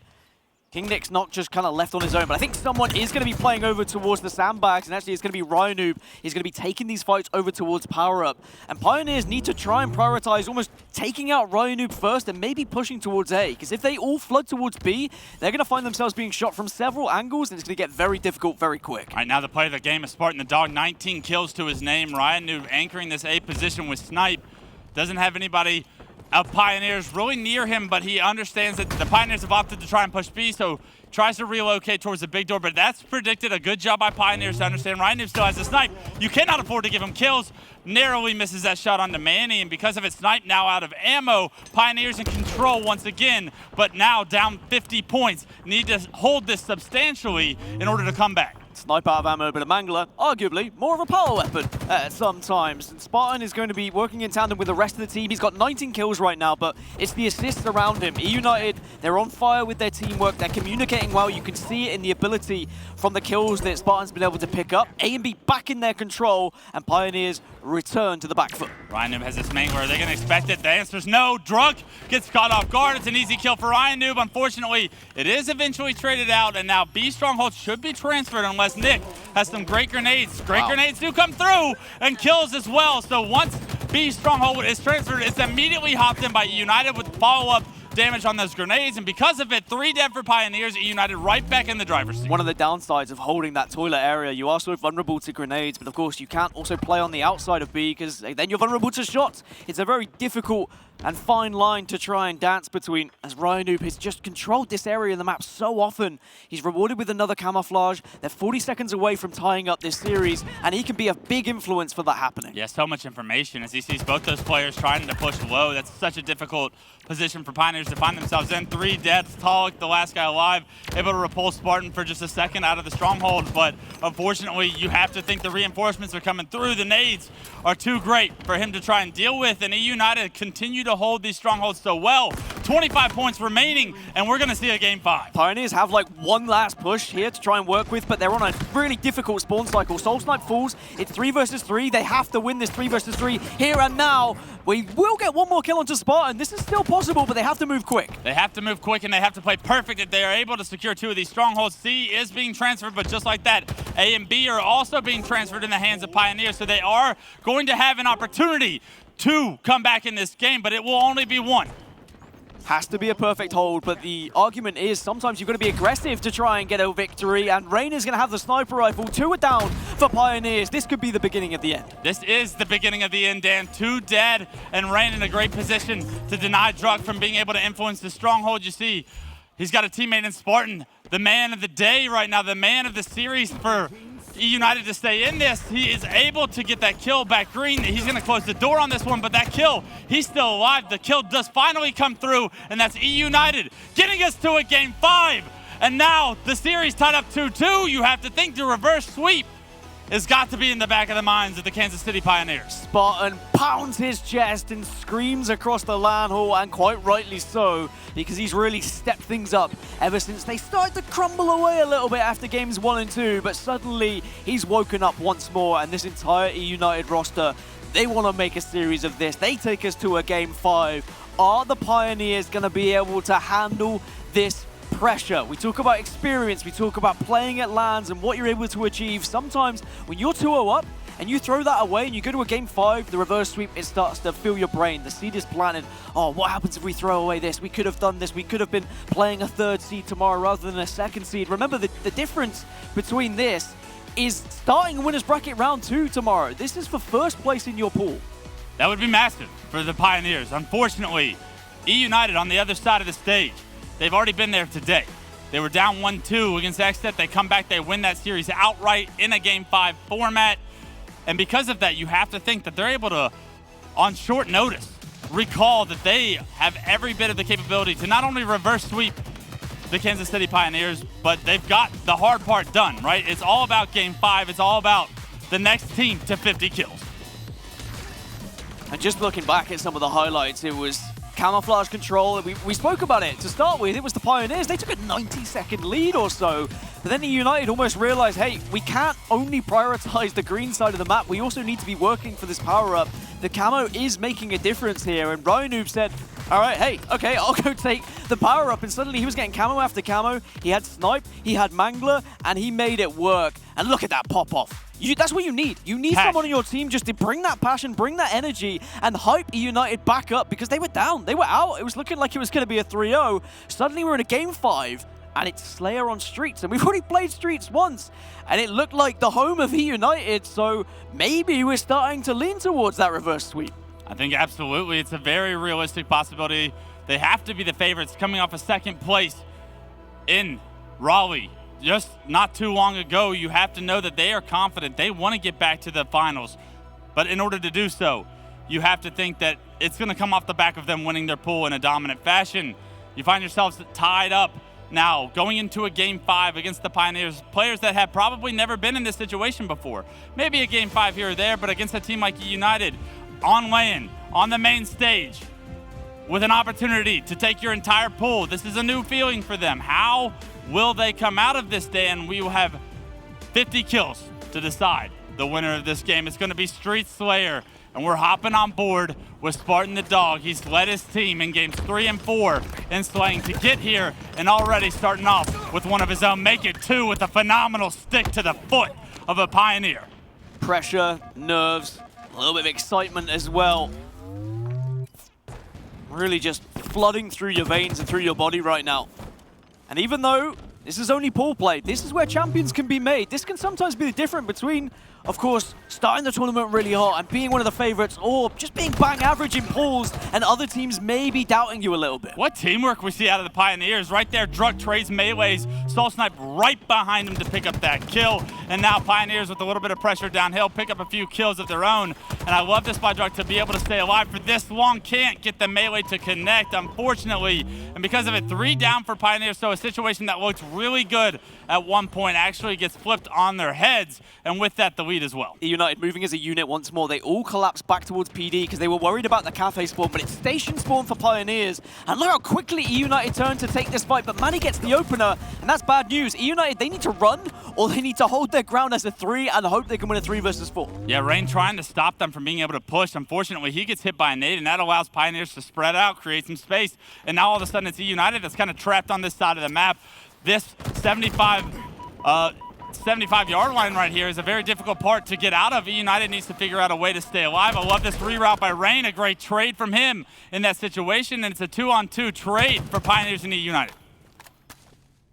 KingNick's not just kind of left on his own, but I think someone is going to be playing over towards the sandbags, and actually it's going to be RyaNoob. He's going to be taking these fights over towards Power Up. And Pioneers need to try and prioritize almost taking out RyaNoob first and maybe pushing towards A, because if they all flood towards B, they're going to find themselves being shot from several angles, and it's going to get very difficult very quick. All right, now the play of the game is Spartan the Dog, 19 kills to his name. RyaNoob anchoring this A position with Snipe. Doesn't have anybody of Pioneers really near him, but he understands that the Pioneers have opted to try and push B, so tries to relocate towards the big door, but that's predicted. A good job by Pioneers to understand RyaNoob still has a Snipe. You cannot afford to give him kills. Narrowly misses that shot onto Manny, and because of it, Snipe now out of ammo. Pioneers in control once again, but now down 50 points. Need to hold this substantially in order to come back. Snipe out of ammo, but a Mangler, arguably, more of a power weapon sometimes. And Spartan is going to be working in tandem with the rest of the team. He's got 19 kills right now, but it's the assists around him. eUnited, they're on fire with their teamwork. They're communicating well. You can see it in the ability from the kills that Spartan's been able to pick up. A and B back in their control, and Pioneers return to the back foot. RyaNoob has this Mangler. Are they going to expect it? The answer is no. Druk gets caught off guard. It's an easy kill for RyaNoob. Unfortunately, it is eventually traded out, and now B Strongholds should be transferred unless Nick has some great grenades. Great grenades do come through and kills as well. So once B Stronghold is transferred, it's immediately hopped in by eUnited with follow-up damage on those grenades, and because of it, 3 dead for Pioneers. eUnited right back in the driver's seat. One of the downsides of holding that toilet area, you are so vulnerable to grenades, but of course you can't also play on the outside of B because then you're vulnerable to shots. It's a very difficult and fine line to try and dance between, as RyaNoob has just controlled this area of the map so often. He's rewarded with another camouflage. They're 40 seconds away from tying up this series, and he can be a big influence for that happening. Yeah, so much information as he sees both those players trying to push low. That's such a difficult position for Pioneers to find themselves in. 3 deaths. Taulek, the last guy alive, able to repulse Spartan for just a second out of the stronghold, but unfortunately, you have to think the reinforcements are coming through. The nades are too great for him to try and deal with, and eUnited continue to hold these strongholds so well. 25 points remaining, and we're going to see a game 5. Pioneers have like one last push here to try and work with, but they're on a really difficult spawn cycle. SoulSnipe falls. It's 3 versus 3. They have to win this 3 versus 3 here and now. We will get one more kill onto Spartan. This is still possible, but they have to move quick. They have to move quick, and they have to play perfect if they are able to secure 2 of these strongholds. C is being transferred, but just like that, A and B are also being transferred in the hands of Pioneers, so they are going to have an opportunity to come back in this game, but it will only be 1. Has to be a perfect hold, but the argument is sometimes you've got to be aggressive to try and get a victory, and Rayne is going to have the sniper rifle. 2 are down for Pioneers. This could be the beginning of the end. This is the beginning of the end, Dan. 2 dead, and Rayne in a great position to deny Druk from being able to influence the stronghold. You see, he's got a teammate in Spartan, the man of the day right now, the man of the series for eUnited to stay in this. He is able to get that kill back green. He's going to close the door on this one, but that kill, he's still alive. The kill does finally come through, and that's eUnited getting us to a game 5. And now the series tied up 2-2. You have to think the reverse sweep has got to be in the back of the minds of the Kansas City Pioneers. Spartan pounds his chest and screams across the LAN hall, and quite rightly so, because he's really stepped things up ever since they started to crumble away a little bit after games 1 and 2, but suddenly he's woken up once more, and this entire eUnited roster, they want to make a series of this. They take us to a game 5. Are the Pioneers going to be able to handle this pressure? We talk about experience, we talk about playing at LANs and what you're able to achieve. Sometimes when you're 2-0 up and you throw that away and you go to a game 5, the reverse sweep, it starts to fill your brain. The seed is planted. Oh, what happens if we throw away this? We could have done this. We could have been playing a 3rd seed tomorrow rather than a 2nd seed. Remember, the difference between this is starting winners bracket round 2 tomorrow. This is for 1st place in your pool. That would be massive for the Pioneers. Unfortunately, eUnited on the other side of the stage, they've already been there today. They were down 1-2 against XSET. They come back, they win that series outright in a Game 5 format. And because of that, you have to think that they're able to, on short notice, recall that they have every bit of the capability to not only reverse sweep the Kansas City Pioneers, but they've got the hard part done, right? It's all about Game 5. It's all about the next team to 50 kills. And just looking back at some of the highlights, it was camouflage control. We spoke about it to start with. It was the Pioneers. They took a 90-second lead or so. But then eUnited almost realized, hey, we can't only prioritize the green side of the map. We also need to be working for this power-up. The camo is making a difference here. And RyaNoob said, All right, hey, okay, I'll go take the power up, and suddenly he was getting camo after camo. He had Snipe, he had Mangler, and he made it work. And look at that pop-off. That's what you need. You need someone on your team just to bring that passion, bring that energy, and hype eUnited back up, because they were down, they were out. It was looking like it was going to be a 3-0. Suddenly we're in a game 5, and it's Slayer on Streets, and we've already played Streets once, and it looked like the home of eUnited, so maybe we're starting to lean towards that reverse sweep. I think absolutely. It's a very realistic possibility. They have to be the favorites coming off a second place in Raleigh. Just not too long ago, you have to know that they are confident. They want to get back to the finals. But in order to do so, you have to think that it's going to come off the back of them winning their pool in a dominant fashion. You find yourselves tied up now, going into a Game 5 against the Pioneers, players that have probably never been in this situation before. Maybe a Game 5 here or there, but against a team like eUnited, on land, on the main stage, with an opportunity to take your entire pool. This is a new feeling for them. How will they come out of this day? And we will have 50 kills to decide the winner of this game. It's going to be Street Slayer, and we're hopping on board with Spartan the Dog. He's led his team in games 3 and 4 in slaying to get here, and already starting off with one of his own. Make it 2 with a phenomenal stick to the foot of a Pioneer. Pressure, nerves, a little bit of excitement as well. Really just flooding through your veins and through your body right now. And even though this is only pool play, this is where champions can be made. This can sometimes be the difference between, of course, starting the tournament really hot and being one of the favorites, or just being bang average in pools and other teams maybe doubting you a little bit. What teamwork we see out of the Pioneers. Right there, Druk trades melees, SoulSnipe right behind him to pick up that kill. And now Pioneers with a little bit of pressure downhill, pick up a few kills of their own. And I love this by Druk to be able to stay alive for this long. Can't get the melee to connect, unfortunately. And because of it, 3 down for Pioneers. So a situation that looked really good at one point actually gets flipped on their heads. And with that, the lead as well. eUnited moving as a unit once more. They all collapse back towards PD because they were worried about the cafe spawn, but it's station spawn for Pioneers. And look how quickly eUnited turn to take this fight, but Manny gets the opener, and that's bad news. eUnited, they need to run, or they need to hold their ground as a 3 and hope they can win a 3 versus 4. Yeah, Rayne trying to stop them from being able to push. Unfortunately, he gets hit by a nade, and that allows Pioneers to spread out, create some space. And now all of a sudden, it's eUnited that's kind of trapped on this side of the map. This 75-yard line right here is a very difficult part to get out of. eUnited needs to figure out a way to stay alive. I love this reroute by Rayne, a great trade from him in that situation, and it's a 2-on-2 trade for Pioneers and eUnited.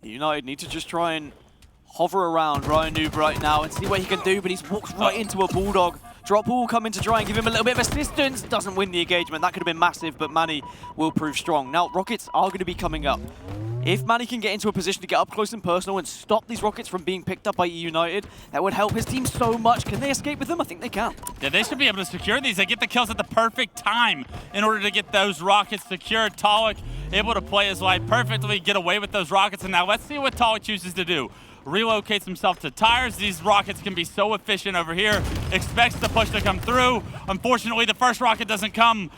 eUnited need to just try and hover around RyaNoob right now and see what he can do, but he's walked right into a Bulldog. Drop will come in to try and give him a little bit of assistance. Doesn't win the engagement. That could have been massive, but Manny will prove strong. Now, rockets are going to be coming up. If Manny can get into a position to get up close and personal and stop these rockets from being picked up by eUnited, that would help his team so much. Can they escape with them? I think they can. Yeah, they should be able to secure these. They get the kills at the perfect time in order to get those rockets secured. Taulek able to play his life perfectly, get away with those rockets. And now let's see what Taulek chooses to do. Relocates himself to tires. These rockets can be so efficient over here. Expects the push to come through. Unfortunately, the first rocket doesn't come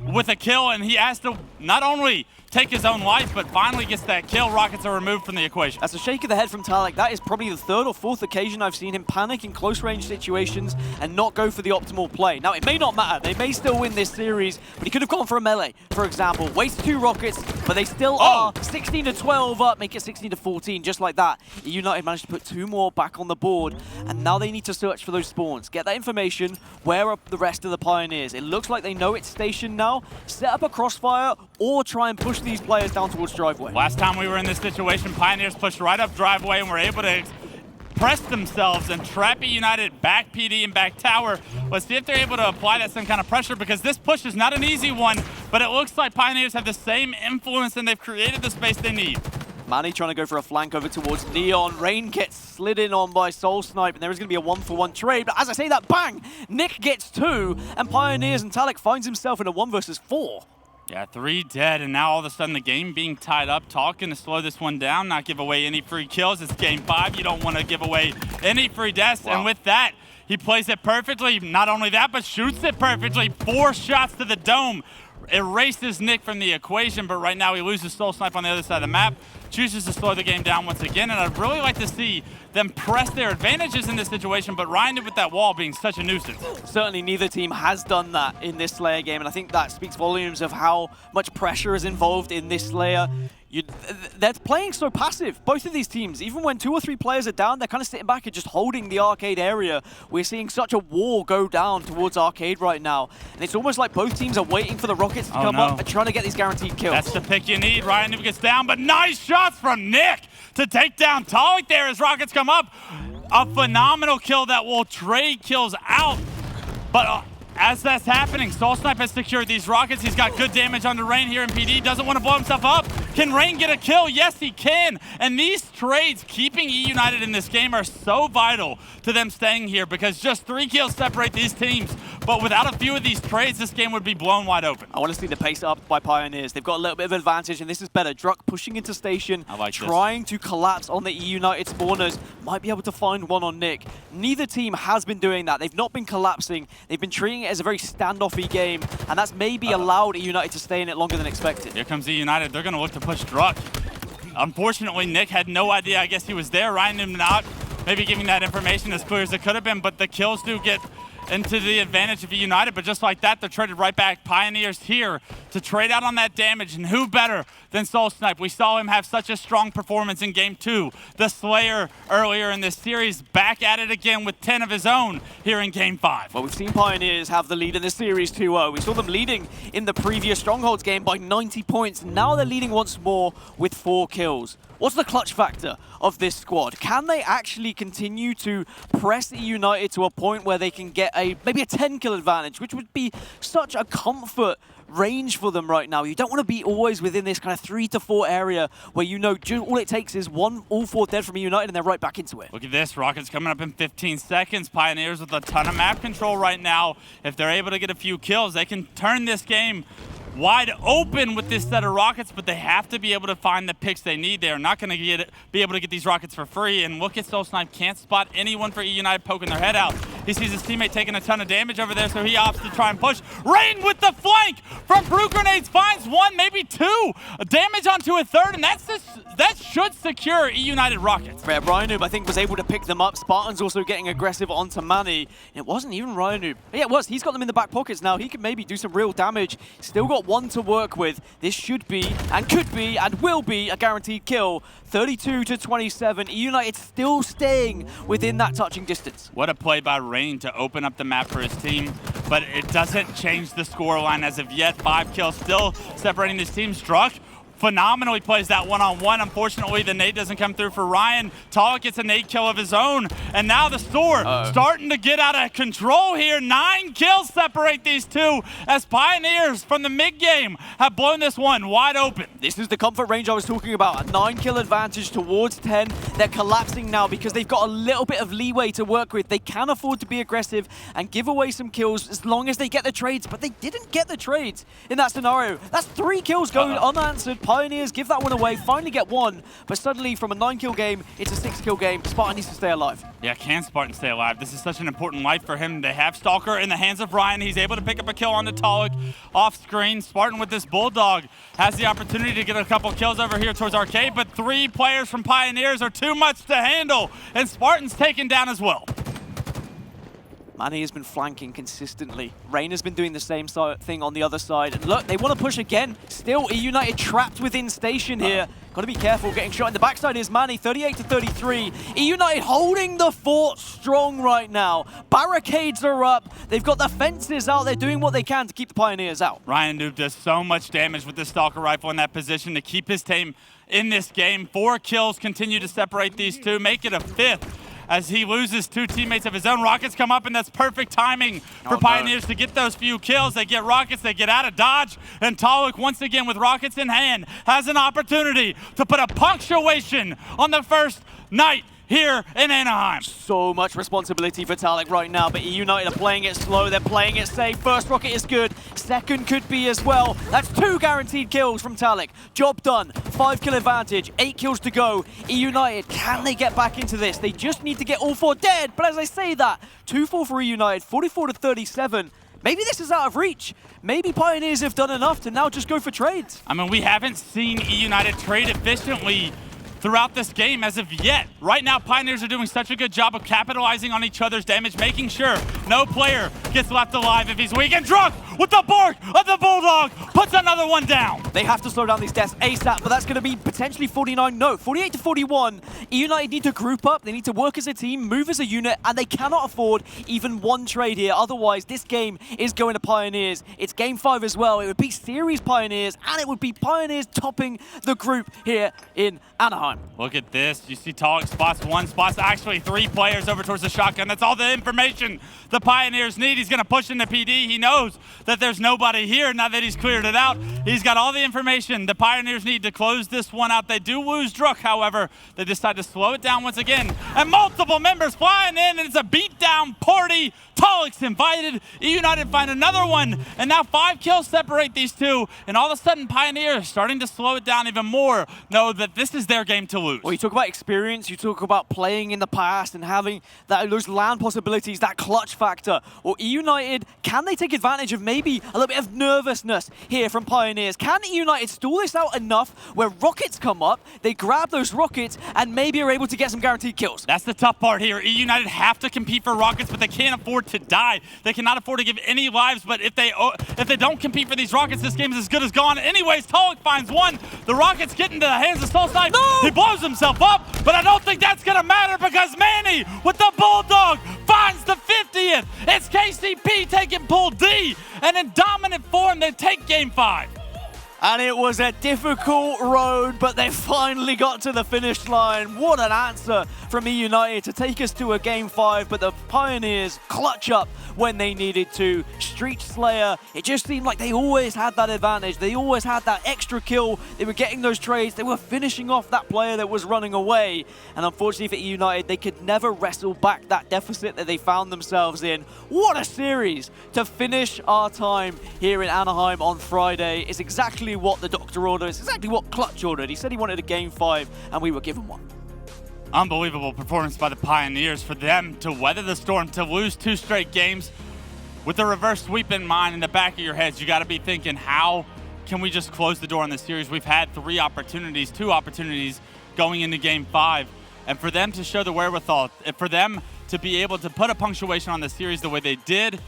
with a kill, and he has to not only take his own life, but finally gets that kill. Rockets are removed from the equation. That's a shake of the head from Taulek. That is probably the 3rd or 4th occasion I've seen him panic in close range situations and not go for the optimal play. Now, it may not matter. They may still win this series, but he could have gone for a melee, for example. Waste 2 rockets, but they still are 16-12 up, make it 16-14, just like that. eUnited managed to put 2 more back on the board, and now they need to search for those spawns. Get that information. Where are the rest of the Pioneers? It looks like they know it's stationed now. Set up a crossfire or try and push these players down towards driveway. Last time we were in this situation, Pioneers pushed right up driveway and were able to press themselves and trap eUnited back PD and back tower. Let's see if they're able to apply that same kind of pressure, because this push is not an easy one, but it looks like Pioneers have the same influence and they've created the space they need. Manny trying to go for a flank over towards Neon. Rayne gets slid in on by SoulSnipe, and there is going to be a 1-for-1 trade. But as I say that, bang! Nick gets 2, and Pioneers and Taulek finds himself in a 1 versus 4. Yeah, 3 dead, and now all of a sudden the game being tied up. Talking to slow this one down, not give away any free kills. It's game 5. You don't want to give away any free deaths. Wow. And with that, he plays it perfectly. Not only that, but shoots it perfectly. 4 shots to the dome. Erases Nick from the equation, but right now he loses SoulSnipe on the other side of the map. chooses to slow the game down once again, and I'd really like to see them press their advantages in this situation, but RyaNoob with that wall being such a nuisance. Certainly neither team has done that in this Slayer game, and I think that speaks volumes of how much pressure is involved in this Slayer. They're playing so passive, both of these teams. Even when 2 or 3 players are down, they're kind of sitting back and just holding the arcade area. We're seeing such a wall go down towards arcade right now, and it's almost like both teams are waiting for the rockets to come up and trying to get these guaranteed kills. That's the pick you need. RyaNoob gets down, but nice shots from Nick to take down Taulek there as rockets come up. A phenomenal kill that will trade kills out, but as that's happening, SoulSnipe has secured these rockets. He's got good damage on the Rayne here in PD. Doesn't want to blow himself up. Can Rayne get a kill? Yes, he can. And these trades, keeping eUnited in this game, are so vital to them staying here because just 3 kills separate these teams. But without a few of these trades, this game would be blown wide open. I want to see the pace up by Pioneers. They've got a little bit of advantage, and this is better. Druk pushing into station, trying to collapse on the eUnited spawners. Might be able to find one on Nick. Neither team has been doing that. They've not been collapsing. They've been treating it as a very standoffy game, and that's maybe allowed eUnited to stay in it longer than expected. Here comes eUnited. They're going to look to push Druk. Unfortunately, Nick had no idea. I guess he was there. RyaNoob not maybe giving that information as clear as it could have been, but the kills do get into the advantage of eUnited, but just like that, they're traded right back. Pioneers here to trade out on that damage, and who better than SoulSnipe? We saw him have such a strong performance in Game 2. The Slayer earlier in this series, back at it again with 10 of his own here in Game 5. Well, we've seen Pioneers have the lead in the series 2-0. We saw them leading in the previous Strongholds game by 90 points. Now they're leading once more with 4 kills. What's the clutch factor of this squad? Can they actually continue to press eUnited to a point where they can get maybe a 10-kill advantage, which would be such a comfort range for them right now? You don't want to be always within this kind of 3 to 4 area where you know all it takes is all 4 dead from eUnited and they're right back into it. Look at this, Rockets coming up in 15 seconds. Pioneers with a ton of map control right now. If they're able to get a few kills, they can turn this game wide open with this set of rockets, but they have to be able to find the picks they need. They're not going to be able to get these rockets for free. And look at SoulSnipe, can't spot anyone for eUnited poking their head out. He sees his teammate taking a ton of damage over there, so he opts to try and push. Rayne with the flank from Brew Grenades finds 1, maybe 2 damage onto a 3rd, and that should secure eUnited rockets. Yeah, RyaNoob, I think, was able to pick them up. Spartan's also getting aggressive onto Manny. It wasn't even RyaNoob. Yeah, it was. He's got them in the back pockets now. He can maybe do some real damage. Still got 1 to work with. This should be, and could be, and will be a guaranteed kill. 32-27. eUnited still staying within that touching distance. What a play by Rayne to open up the map for his team, but it doesn't change the scoreline as of yet. 5 kills still separating these teams. Druk phenomenally plays that one-on-one. Unfortunately, the nade doesn't come through for Ryan. Taulek gets a nade kill of his own, and now the store starting to get out of control here. 9 kills separate these two as Pioneers from the mid-game have blown this one wide open. This is the comfort range I was talking about. A 9-kill advantage towards 10. They're collapsing now because they've got a little bit of leeway to work with. They can afford to be aggressive and give away some kills as long as they get the trades, but they didn't get the trades in that scenario. That's 3 kills going unanswered. Pioneers give that one away, finally get 1, but suddenly from a 9-kill game, it's a 6-kill game. Spartan needs to stay alive. Yeah, can Spartan stay alive? This is such an important life for him. They have Stalker in the hands of Ryan. He's able to pick up a kill on the Taulek off screen. Spartan with this Bulldog has the opportunity to get a couple kills over here towards Arcade, but 3 players from Pioneers are too much to handle, and Spartan's taken down as well. Manny has been flanking consistently. Rayne has been doing the same thing on the other side. And look, they want to push again. Still, eUnited trapped within station here. Got to be careful getting shot in the backside is Manny, 38-33. eUnited holding the fort strong right now. Barricades are up. They've got the fences out. They're doing what they can to keep the Pioneers out. RyaNoob does so much damage with the Stalker rifle in that position to keep his team in this game. 4 kills continue to separate these two, make it a 5th. As he loses 2 teammates of his own. Rockets come up, and that's perfect timing for Pioneers to get those few kills. They get rockets, they get out of dodge, and Taulek, once again with rockets in hand, has an opportunity to put a punctuation on the first night here in Anaheim. So much responsibility for Taulek right now, but eUnited are playing it slow, they're playing it safe. First rocket is good, second could be as well. That's 2 guaranteed kills from Taulek. Job done, 5-kill advantage, 8 kills to go. eUnited, can they get back into this? They just need to get all 4 dead, but as I say that, 2-4 for eUnited, 44-37. maybe this is out of reach. Maybe Pioneers have done enough to now just go for trades. I mean, we haven't seen eUnited trade efficiently throughout this game as of yet. Right now, Pioneers are doing such a good job of capitalizing on each other's damage, making sure no player gets left alive if he's weak. And Druk, with the bark of the Bulldog, puts another one down. They have to slow down these deaths ASAP, but that's going to be potentially 49, no, 48 to 41. eUnited need to group up, they need to work as a team, move as a unit, and they cannot afford even one trade here. Otherwise, this game is going to Pioneers. It's game 5 as well. It would be Series Pioneers, and it would be Pioneers topping the group here in Anaheim. Look at this. You see Taulek spots one, spots actually 3 players over towards the shotgun. That's all the information the Pioneers need. He's going to push into PD. He knows that there's nobody here now that he's cleared it out. He's got all the information the Pioneers need to close this one out. They do lose Druk, however. They decide to slow it down once again. And multiple members flying in, and it's a beatdown party. Taulek's invited. eUnited find another one, and now 5 kills separate these two. And all of a sudden, Pioneers starting to slow it down even more. Know that this is their game to lose. Well, you talk about experience, you talk about playing in the past and having those land possibilities, that clutch factor. Well, eUnited, can they take advantage of maybe a little bit of nervousness here from Pioneers? Can eUnited stall this out enough where rockets come up, they grab those rockets, and maybe are able to get some guaranteed kills? That's the tough part here. eUnited have to compete for rockets, but they can't afford to die. They cannot afford to give any lives, but if they don't compete for these rockets, this game is as good as gone. Anyways, Taulek finds one. The rockets get into the hands of SoulSnipe. No! He blows himself up, but I don't think that's going to matter because Manny with the Bulldog finds the 50th. It's KCP taking Pool D, and in dominant form, they take Game 5. And it was a difficult road, but they finally got to the finish line. What an answer from eUnited to take us to a Game 5, but the Pioneers clutch up when they needed to. Street Slayer, it just seemed like they always had that advantage. They always had that extra kill. They were getting those trades. They were finishing off that player that was running away. And unfortunately for eUnited, they could never wrestle back that deficit that they found themselves in. What a series to finish our time here in Anaheim on Friday. It's exactly what the doctor ordered. It's exactly what Clutch ordered. He said he wanted a Game 5, and we were given one. Unbelievable performance by the Pioneers for them to weather the storm, to lose 2 straight games. With the reverse sweep in mind, in the back of your heads, you got to be thinking, how can we just close the door on this series? We've had 2 opportunities going into Game 5. And for them to show the wherewithal, for them to be able to put a punctuation on the series the way they did,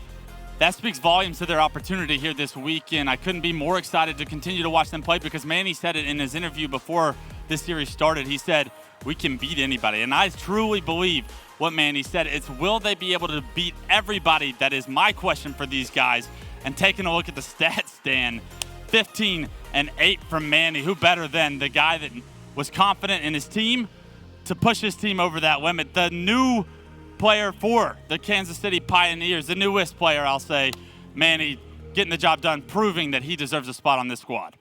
that speaks volumes to their opportunity here this weekend. I couldn't be more excited to continue to watch them play because Manny said it in his interview before this series started. He said, we can beat anybody. And I truly believe what Manny said. It's will they be able to beat everybody? That is my question for these guys. And taking a look at the stats, Dan, 15 and 8 from Manny. Who better than the guy that was confident in his team to push his team over that limit? The new player for the Kansas City Pioneers, the newest player, I'll say, Manny getting the job done, proving that he deserves a spot on this squad.